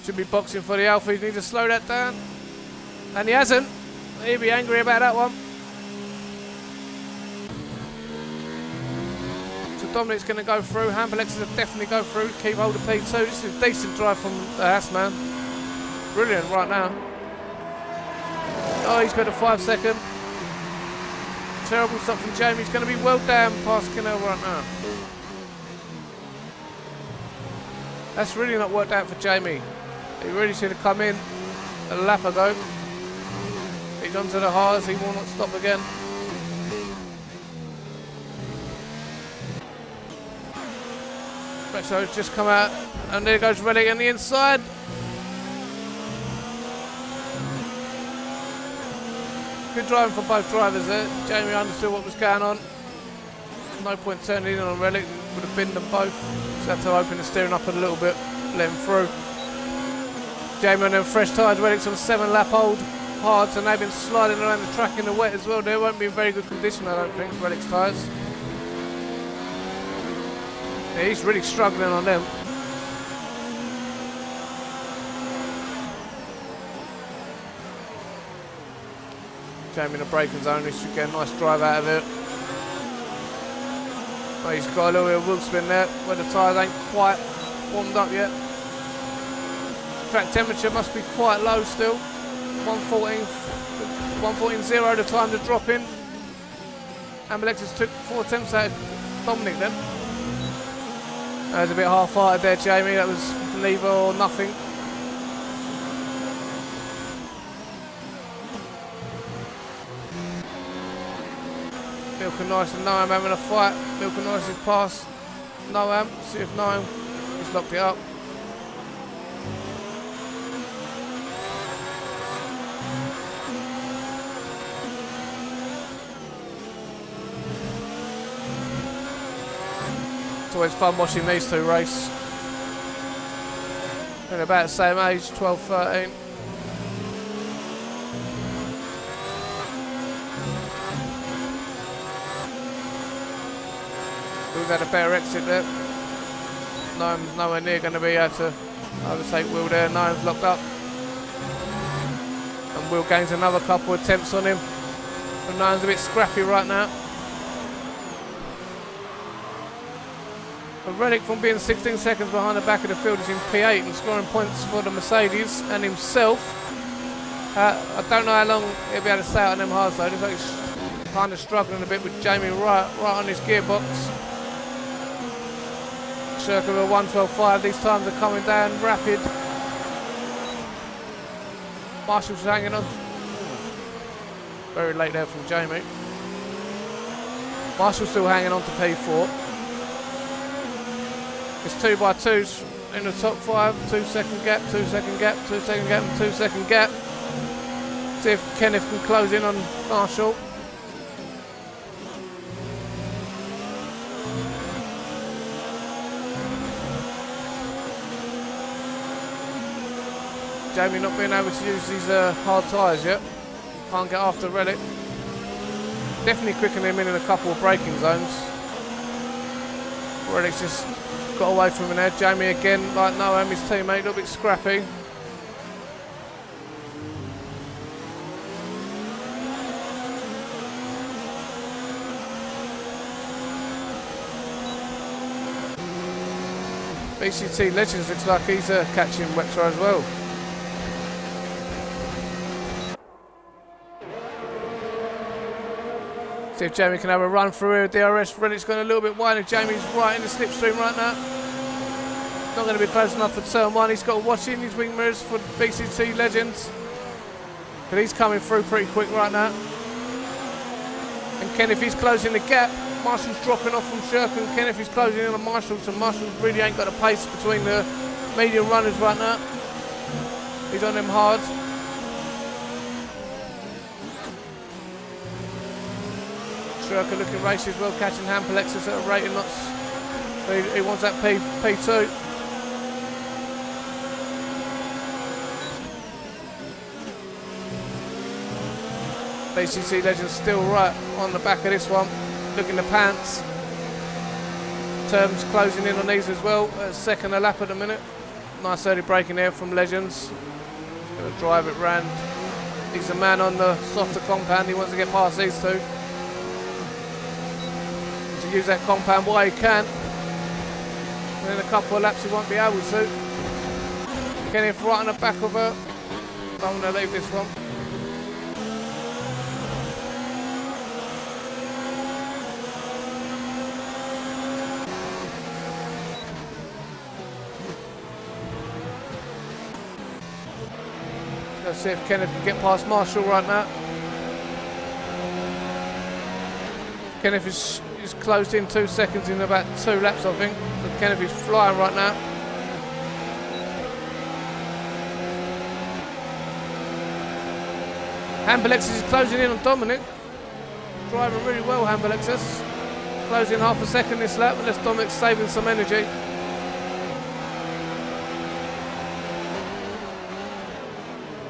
Should be boxing for the Alpha. He needs to slow that down. And he hasn't. He'll be angry about that one. So Dominic's going to go through. Hamberlex will definitely go through. Keep hold of P2. This is a decent drive from the Haas man. Brilliant right now. Oh, he's got a 5 second. Terrible stop from Jamie. He's going to be well down past Kinnell right now. That's really not worked out for Jamie. He really should have come in a lap ago. He's onto the hards, he will not stop again. Rexo's just come out, and there goes Relic on the inside. Good driving for both drivers there. Jamie understood what was going on. No point turning in on Relic, would have binned them both. Just had to open the steering up a little bit, let him through. Jamie on them fresh tyres, Relic's on 7 lap old hards, and they've been sliding around the track in the wet as well. They won't be in very good condition, I don't think, Relic's tyres. Yeah, he's really struggling on them. Jamie in the braking zone, he should get a nice drive out of it. Oh, he's got a little bit of wheel spin there, where the tyres ain't quite warmed up yet. Track temperature must be quite low still. 114.0 the time to drop in. Ambalexis took 4 attempts out of Dominic then. That was a bit half-hearted there, Jamie. That was lever or nothing. Milk and Nice and Noam having a fight. Milk and Nice is past Noam. See if Noam has locked it up. It's always fun watching these two race. They're about the same age, 12, 13. Who's had a better exit there? Noam's nowhere near going to be able to overtake Will there. Noam's locked up. And Will gains another couple of attempts on him. And Noam's a bit scrappy right now. But Relic, from being 16 seconds behind the back of the field, is in P8 and scoring points for the Mercedes and himself. I don't know how long he'll be able to stay out on them hards though. Looks like he's kind of struggling a bit with Jamie right on his gearbox. Circa of 112.5, these times are coming down rapid. Marshall's hanging on. Very late there from Jamie. Marshall's still hanging on to P4. It's 2x2s in the top 5, 2 second gap, 2 second gap, 2 second gap, and 2 second gap. See if Kenneth can close in on Marshall. Jamie not being able to use these hard tyres yet. Can't get after Relic. Definitely quickening him in a couple of braking zones. Relic's just got away from him there. Jamie again, like Noam, his teammate, a little bit scrappy. BCT Legends looks like he's catching Wexler as well. See if Jamie can have a run through here with DRS. Relic's gone a little bit wider. Jamie's right in the slipstream right now. not going to be close enough for turn one. He's got to watch in his wing mirrors for BCT Legends. But he's coming through pretty quick right now. And Kenneth is closing the gap. Marshall's dropping off from Shirk, and Kenneth is closing in on Marshall, so Marshall really ain't got a pace between the medium runners right now. He's on them hard. Shirk looking racy as well, catching Hampelexis at a rate of knots. He wants that P2. BCC Legends still right on the back of this one. Looking the pants. Terms closing in on these as well. Second a lap at the minute. Nice early braking there from Legends. He's going to drive it round. He's a man on the softer compound. He wants to get past these two. To use that compound while he can. And in a couple of laps he won't be able to. Kenneth right on the back of her. I'm going to leave this one. Let's see if Kenneth can get past Marshall right now. Kenneth is closed in 2 seconds in about 2 laps, I think. So Kenneth is flying right now. Hampelexis is closing in on Dominic. Driving really well, Hampelexis. Closing half a second this lap, unless Dominic's saving some energy.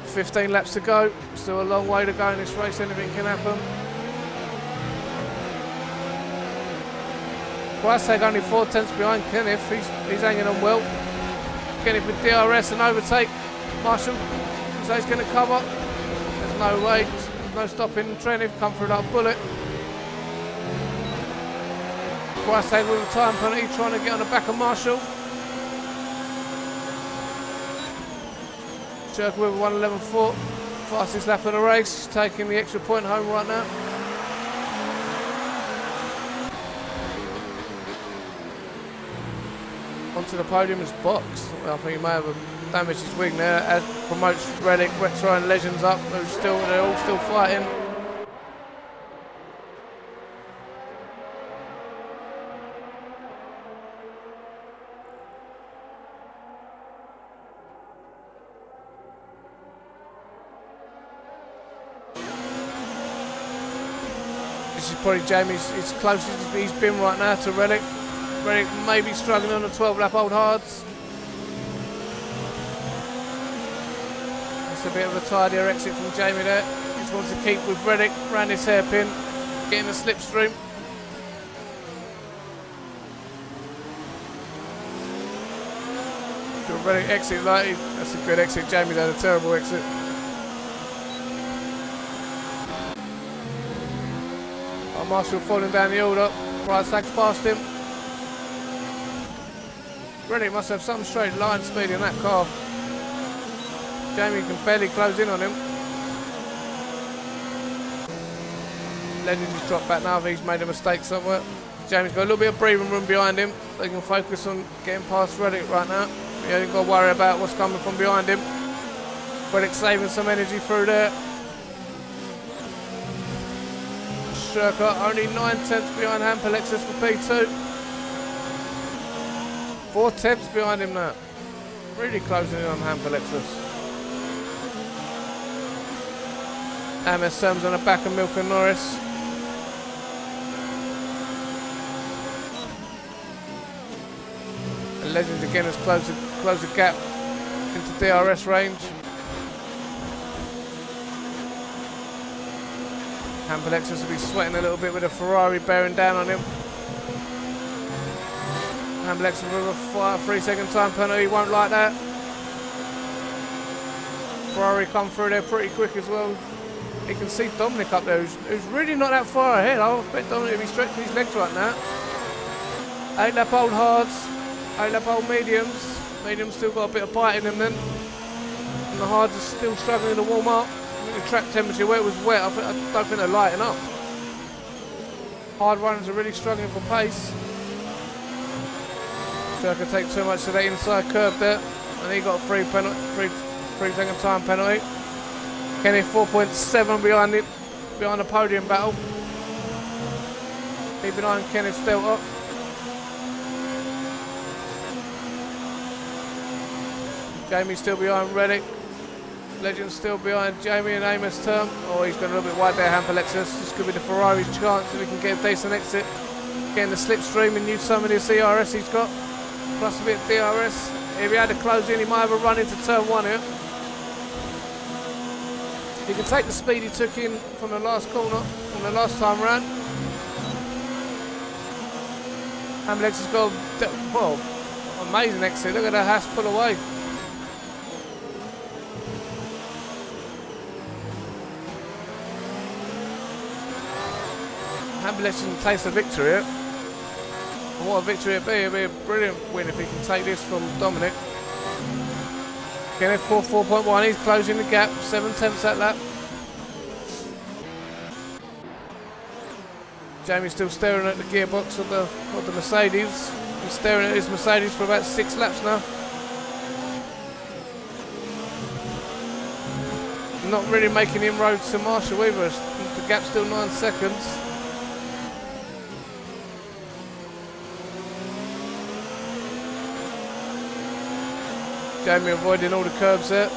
.15 laps to go. Still a long way to go in this race. Anything can happen. Price only 4 tenths behind Kenneth. He's hanging on well. Kenneth with DRS and overtake. Marshall, so he's going to cover. There's no way. There's no stopping. Trenniff come through like a bullet. Price with a time penalty, trying to get on the back of Marshall. Shirk with 1:11.4, fastest lap of the race, taking the extra point home right now. Onto the podium is Box. Well, I think he may have damaged his wing there. As promotes Relic, Retro and Legends up. They're all still fighting. This is probably Jamie's closest he's been right now to Relic. Relic may be struggling on the 12-lap old hards. It's a bit of a tidier exit from Jamie there. Just wants to keep with Relic round his hairpin, getting a slipstream. Relic exit like that's a good exit. Jamie's had a terrible exit. Marshall falling down the order. Price tags past him. Really must have some straight line speed in that car. Jamie can barely close in on him. Legends has dropped back now. He's made a mistake somewhere. Jamie's got a little bit of breathing room behind him, so he can focus on getting past Reddick right now. He ain't got to worry about what's coming from behind him. Reddick saving some energy through there. Shirker only 9 tenths behind Hampelexis for P2. 4 tenths behind him now. Really closing in on Hampelexis. MS Serms on the back of Milk and Norris. And Legends again has closed the gap into DRS range. Hampelexis will be sweating a little bit with a Ferrari bearing down on him. Hampelexis with a 3-second time penalty, won't like that. Ferrari come through there pretty quick as well. You can see Dominic up there, who's really not that far ahead. I expect Dominic to be stretching his legs right now. 8-lap old hards, 8-lap old mediums. Mediums still got a bit of bite in them then. And the hards are still struggling to warm up. The track temperature where it was wet, I don't think they're lighting up. Hard runners are really struggling for pace. Shirker take too much of that inside curve there, and he got a 3 second time penalty. Kenny 4.7 behind the podium battle. He behind Kenneth still up. Jamie still behind Reddick. Legend still behind Jamie and Amos term. Oh, he's got a little bit wide there, Alexis. This could be the Ferrari's chance if he can get a decent exit. Getting the slipstream and use some of this ERS he's got. Plus a bit of DRS. If he had to close in, he might have a run into turn 1 here. If he can take the speed he took in from the last corner, from the last time round. Alexis has got, well, amazing exit. Look at the Haas pull away. Legend takes the victory here. And what a victory it'd be. It'd be a brilliant win if he can take this from Dominic. Kenneth 4.1, he's closing the gap, 7/10 that lap. Jamie's still staring at the gearbox of the Mercedes. He's staring at his Mercedes for about 6 laps now. Not really making inroads to Marshall either. The gap's still 9 seconds. Jamie avoiding all the curbs there.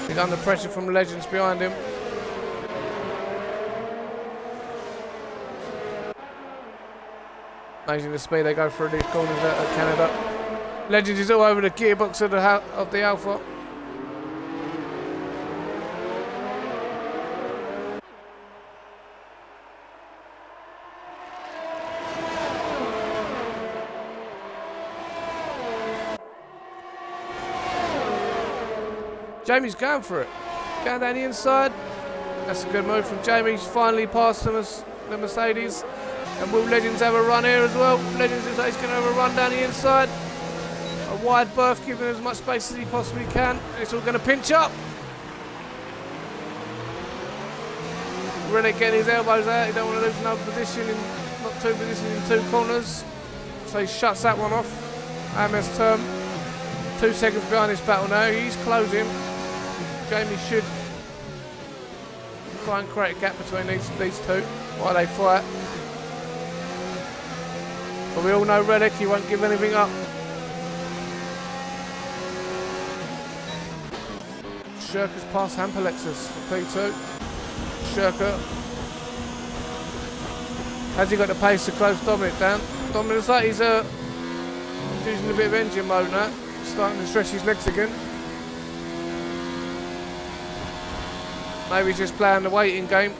He's under pressure from the legends behind him. Amazing the speed they go through these corners at Canada. Legends is all over the gearbox of the Alpha. Jamie's going for it. Going down the inside. That's a good move from Jamie. He's finally passed the Mercedes. And will Legends have a run here as well? Legends is going to have a run down the inside. A wide berth, giving as much space as he possibly can. It's all going to pinch up. Really getting his elbows out. He don't want to lose another position not 2 positions in 2 corners. So he shuts that one off. AMS term. 2 seconds behind this battle now. He's closing. Jamie should try and create a gap between these two while they fight. But we all know Reddick, he won't give anything up. Shirker's past Hampalexis for P2. Shirker. Has he got the pace to close Dominic down? Dominic looks like he's using a bit of engine mode now. Starting to stretch his legs again. Maybe he's just playing the waiting game.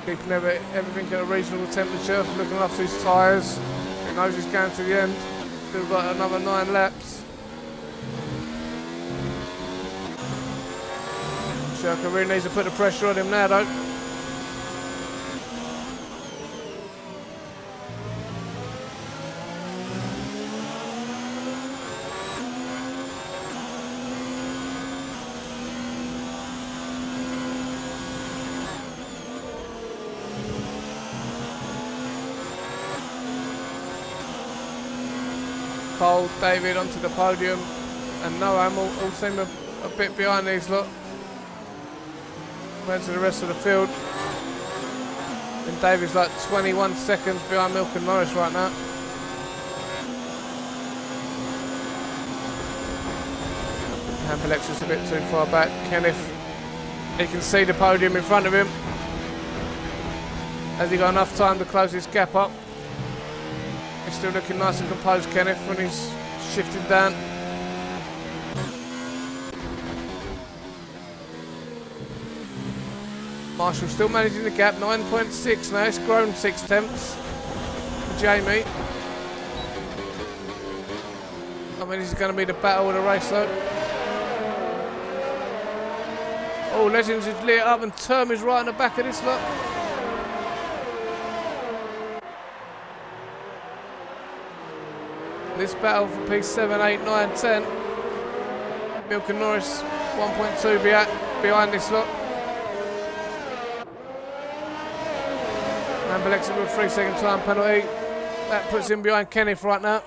Keeping everything at a reasonable temperature, looking after his tyres. He knows he's going to the end. Still got another 9 laps. Shirker really needs to put the pressure on him now though. Cole, David onto the podium, and Noam all seem a bit behind these lot. Compared to the rest of the field. And David's like 21 seconds behind Milk and Norris right now. Hampalexis a bit too far back. Kenneth, he can see the podium in front of him. Has he got enough time to close this gap up? He's still looking nice and composed, Kenneth, when he's shifting down. Marshall still managing the gap, 9.6 now. It's grown 6/10 for Jamie. I mean, this is going to be the battle of the race, though. Oh, Legends has lit up and Term is right in the back of this lot. This battle for P7, 8, 9, 10. Milk and Norris 1.2 behind this lot. Amber Lex with a 3-second time penalty. That puts him behind Kenneth right now.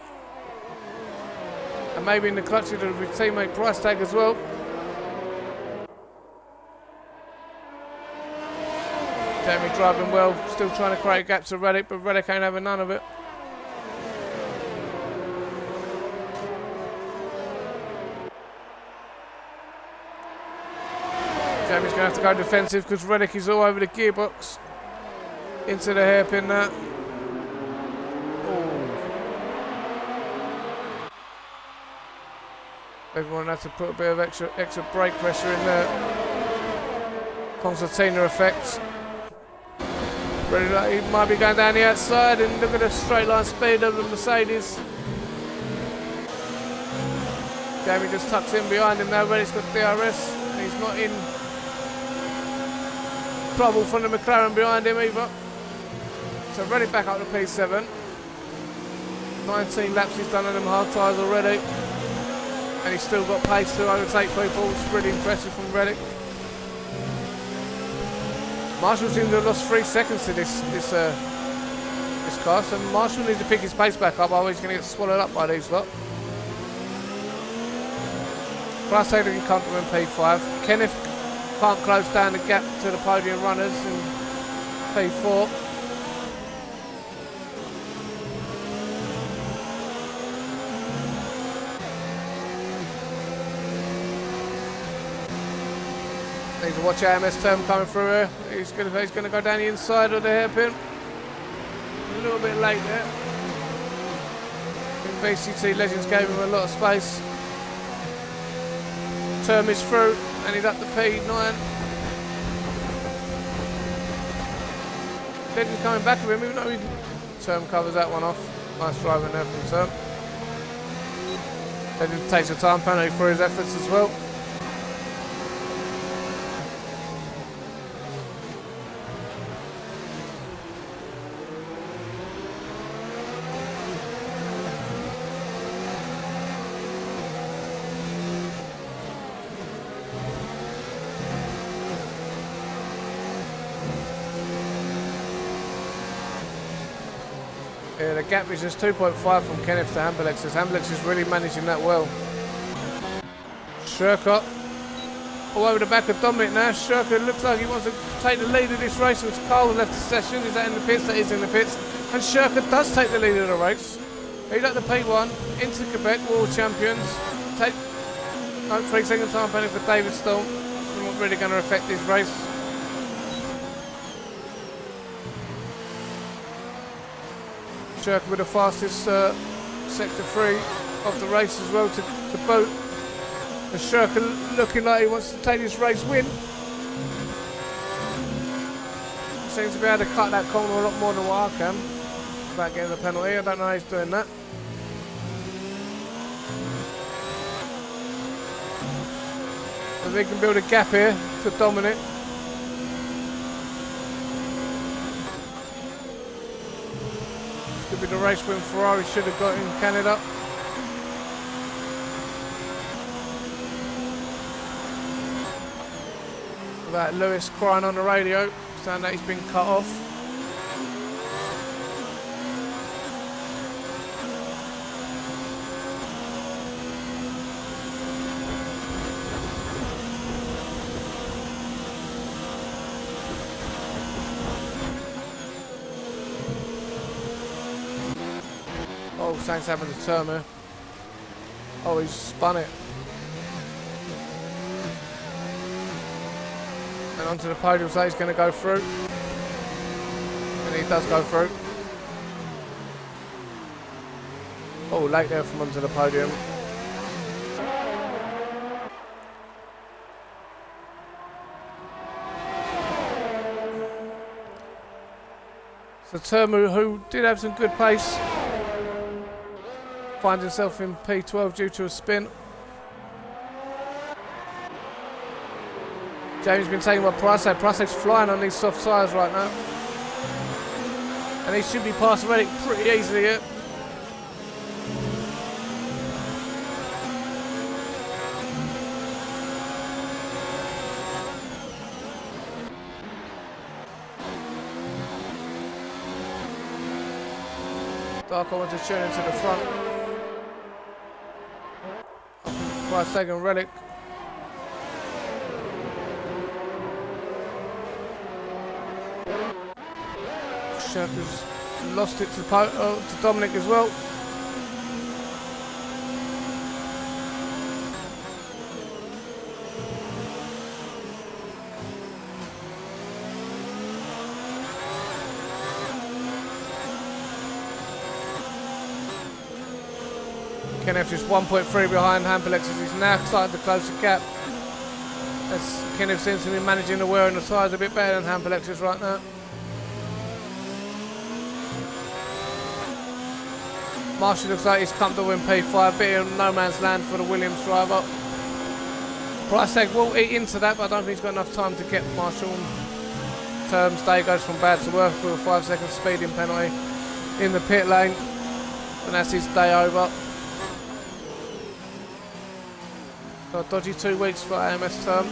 And maybe in the clutch of his teammate Price Tag as well. Jamie driving well, still trying to create a gap to Reddick, but Reddick ain't having none of it. Jamie's going to have to go defensive because Reddick is all over the gearbox. Into the hairpin now. Everyone had to put a bit of extra brake pressure in there. Concertina effect. He might be going down the outside, and look at the straight line speed of the Mercedes. Jamie just tucks in behind him now. Reddick's got DRS, and he's not in trouble from the McLaren behind him either. So Reddick back up to P7. 19 laps he's done on them hard tyres already. And he's still got pace to overtake people. It's really impressive from Reddick. Marshall seems to have lost 3 seconds to this car, so Marshall needs to pick his pace back up, otherwise he's going to get swallowed up by these lot. Price Taylor can come to him P5. Kenneth can't close down the gap to the podium runners in P4. Need to watch AMS term coming through here. He's going to go down the inside of the hairpin. A little bit late there. I think BCT Legends gave him a lot of space. Term is through and he's up to P9. Legends coming back with him, even though Term covers that one off. Nice driving there from Term. Legends takes a time penalty for his efforts as well. Yeah, the gap is just 2.5 from Kenneth to Amberlex, as Amberlex is really managing that well. Shurka all over the back of Dominic now. Shurka looks like he wants to take the lead of this race, which Carl left the session. Is that in the pits? That is in the pits. And Shurka does take the lead of the race. He's at the P1, into Quebec, World Champions. 3-second time penalty for David Stone. It's not really going to affect this race. Shurka with the fastest sector 3 of the race as well to boot. And Shurka looking like he wants to take this race win. Seems to be able to cut that corner a lot more than what I can without getting the penalty. I don't know how he's doing that. But they can build a gap here to Dominic. Could be the race win Ferrari should have got in Canada. Without Lewis crying on the radio, saying that he's been cut off. Oh, Sainz having a turn here. Oh, he's spun it. And onto the podium, so he's going to go through. And he does go through. Oh, late there from onto the podium. So Termu, who did have some good pace, finds himself in P12 due to a spin. James been taken by Price. Price's flying on these soft tyres right now. And he should be past Reddick pretty easily here. Darko wants to tune into the front. By second Relic. Shirka's lost it to Dominic as well. Kenneth just 1.3 behind Hampelix as he's now starting to close the gap. As Kenneth seems to be managing the wear on the tyres a bit better than Hampelix is right now. Marshall looks like he's comfortable in P5, bit in no man's land for the Williams driver. Pricek will eat into that, but I don't think he's got enough time to get Marshall on terms. Day goes from bad to worse with a 5-second speeding penalty in the pit lane, and that's his day over. So a dodgy 2 weeks for AMS term.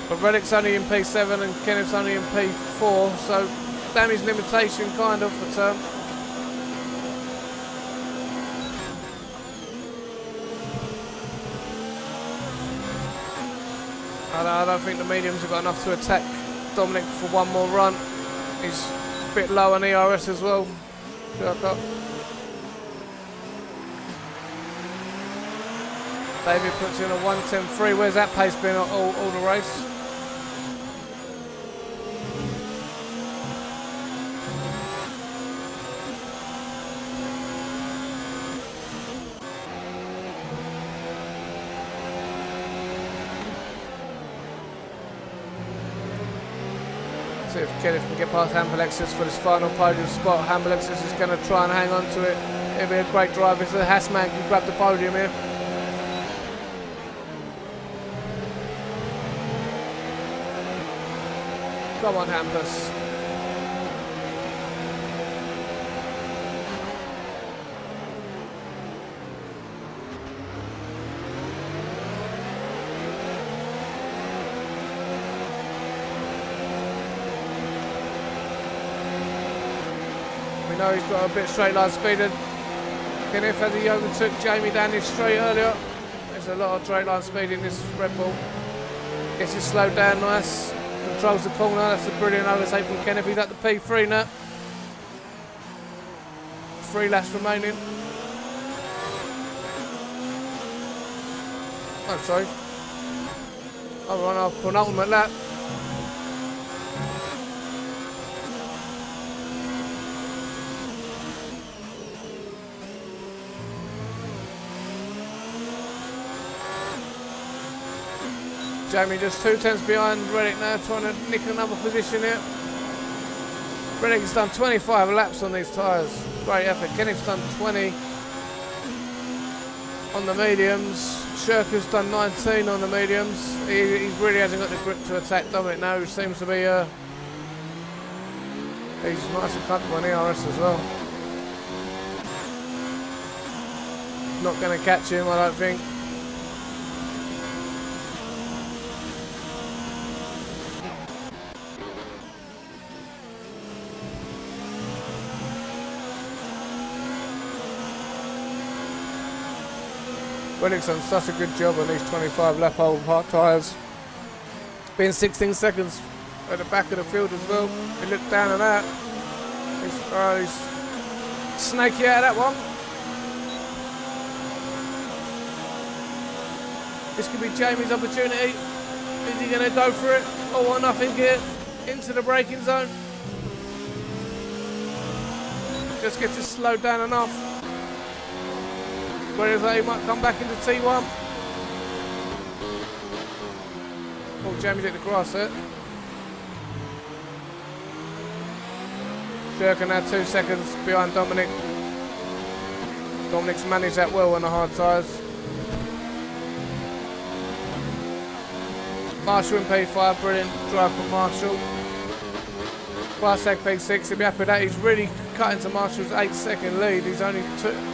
But Relic's only in P7 and Kenneth's only in P4, so damage limitation kind of for term. I don't think the mediums have got enough to attack Dominic for one more run. He's a bit low on ERS as well. David puts in a 1:10.3. Where's that pace been all the race? See if Kenneth can get past Hampelexis for this final podium spot. Hampelexis is going to try and hang on to it. It'll be a great drive if the Hassman can grab the podium here. Come on, Hampus. We know he's got a bit straight line speed. Kenneth as he overtook Jamie down this straight earlier. There's a lot of straight line speed in this Red Bull. Gets it slowed down nice. Controls the corner, that's a brilliant overtake from Kenneth. He's at the P3 now. 3 laps remaining. Oh, sorry. I'll run our penultimate lap. Jamie just 2 tenths behind Reddick now, trying to nick another position here. Reddick's done 25 laps on these tyres. Great effort. Kenneth's done 20 on the mediums. Shirka's done 19 on the mediums. He really hasn't got the grip to attack Dominic now, who seems to be he's nice and comfortable on ERS as well. Not going to catch him, I don't think. Reddick's done such a good job on these 25 lap old hard tyres. Being 16 seconds at the back of the field as well. He looked down on that. He's snaky out of that one. This could be Jamie's opportunity. Is he going to go for it? All or nothing here. Into the braking zone. Just gets it slowed down enough. Whereas he might come back into T1. Oh, Jamie's at the grass there. Shirka now 2 seconds behind Dominic. Dominic's managed that well on the hard tyres. Marshall in P5, brilliant drive from Marshall. Pricek P6, he'll be happy with that. He's really cut into Marshall's 8-second lead. He's only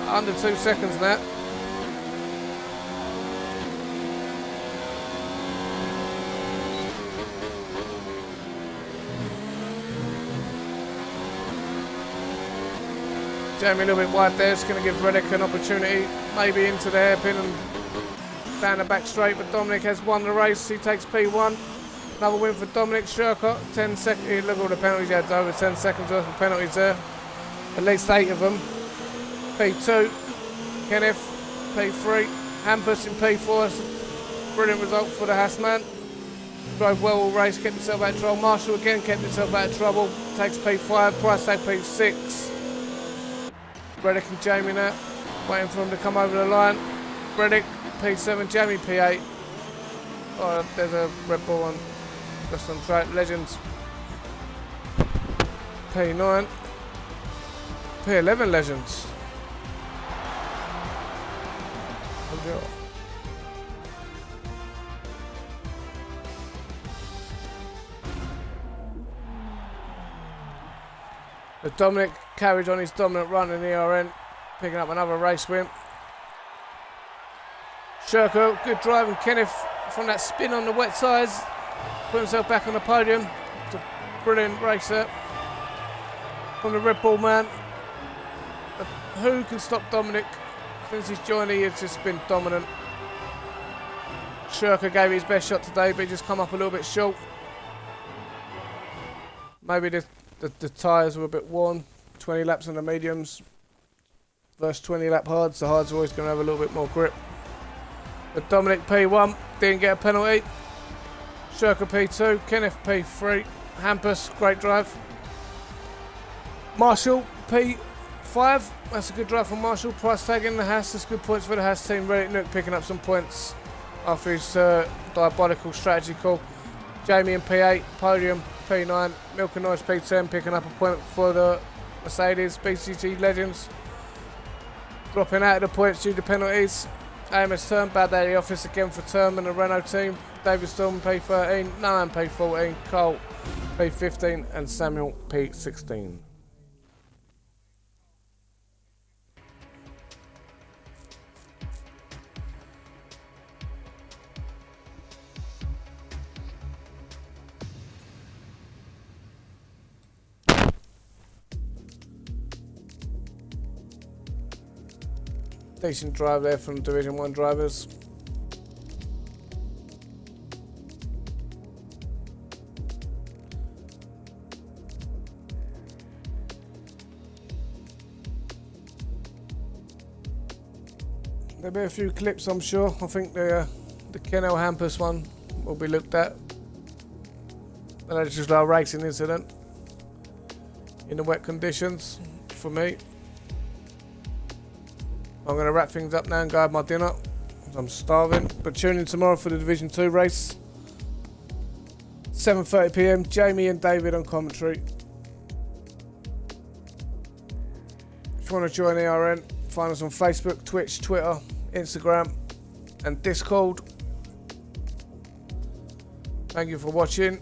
under 2 seconds now. Jamie a little bit wide there. It's going to give Reddick an opportunity, maybe into the hairpin and down the back straight. But Dominic has won the race. He takes P1. Another win for Dominic Shurkott. 10 seconds. Look at all the penalties he had. Over 10 seconds worth of penalties there. At least 8 of them. P2. Kenneth. P3. Hampus in P4. Brilliant result for the Haas man. Drove well all race, kept himself out of trouble. Marshall again kept himself out of trouble. Takes P5, Price tag P6. Reddick and Jamie now, waiting for him to come over the line. Reddick P7, Jamie P8. Oh, there's a Red Bull on just on track. Legends P9. P11 Legends. But Dominic carried on his dominant run in the ERN, picking up another race win. Shurko, good drive, and Kenneth from that spin on the wet tyres put himself back on the podium. It's a brilliant race there from the Red Bull man. But who can stop Dominic? Since he's joined, he has just been dominant. Shurko gave it his best shot today, but he just come up a little bit short. Maybe the tyres were a bit worn. 20 laps on the mediums versus 20 lap hards. The hards are always going to have a little bit more grip. But Dominic P1 didn't get a penalty. Shurko P2, Kenneth P3, Hampus, great drive. Marshall P5, that's a good drive from Marshall. Price tag in the Haas, that's good points for the Haas team. Reddick Nook picking up some points after his diabolical strategy call. Jamie in P8, podium P9, Milk and Noise P10 picking up a point for the Mercedes. BCT Legends dropping out of the points due to penalties. AMS Turn, bad day at the office again for Turn and the Renault team. David Storm P13, Noam P14, Cole P15 and Samuel P16. Decent drive there from Division 1 drivers. There'll be a few clips, I'm sure. I think the Kennel Hampus one will be looked at. But that's just our racing incident in the wet conditions for me. I'm going to wrap things up now and go have my dinner. I'm starving. But tune in tomorrow for the Division 2 race. 7:30 PM. Jamie and David on commentary. If you want to join ERN, find us on Facebook, Twitch, Twitter, Instagram and Discord. Thank you for watching.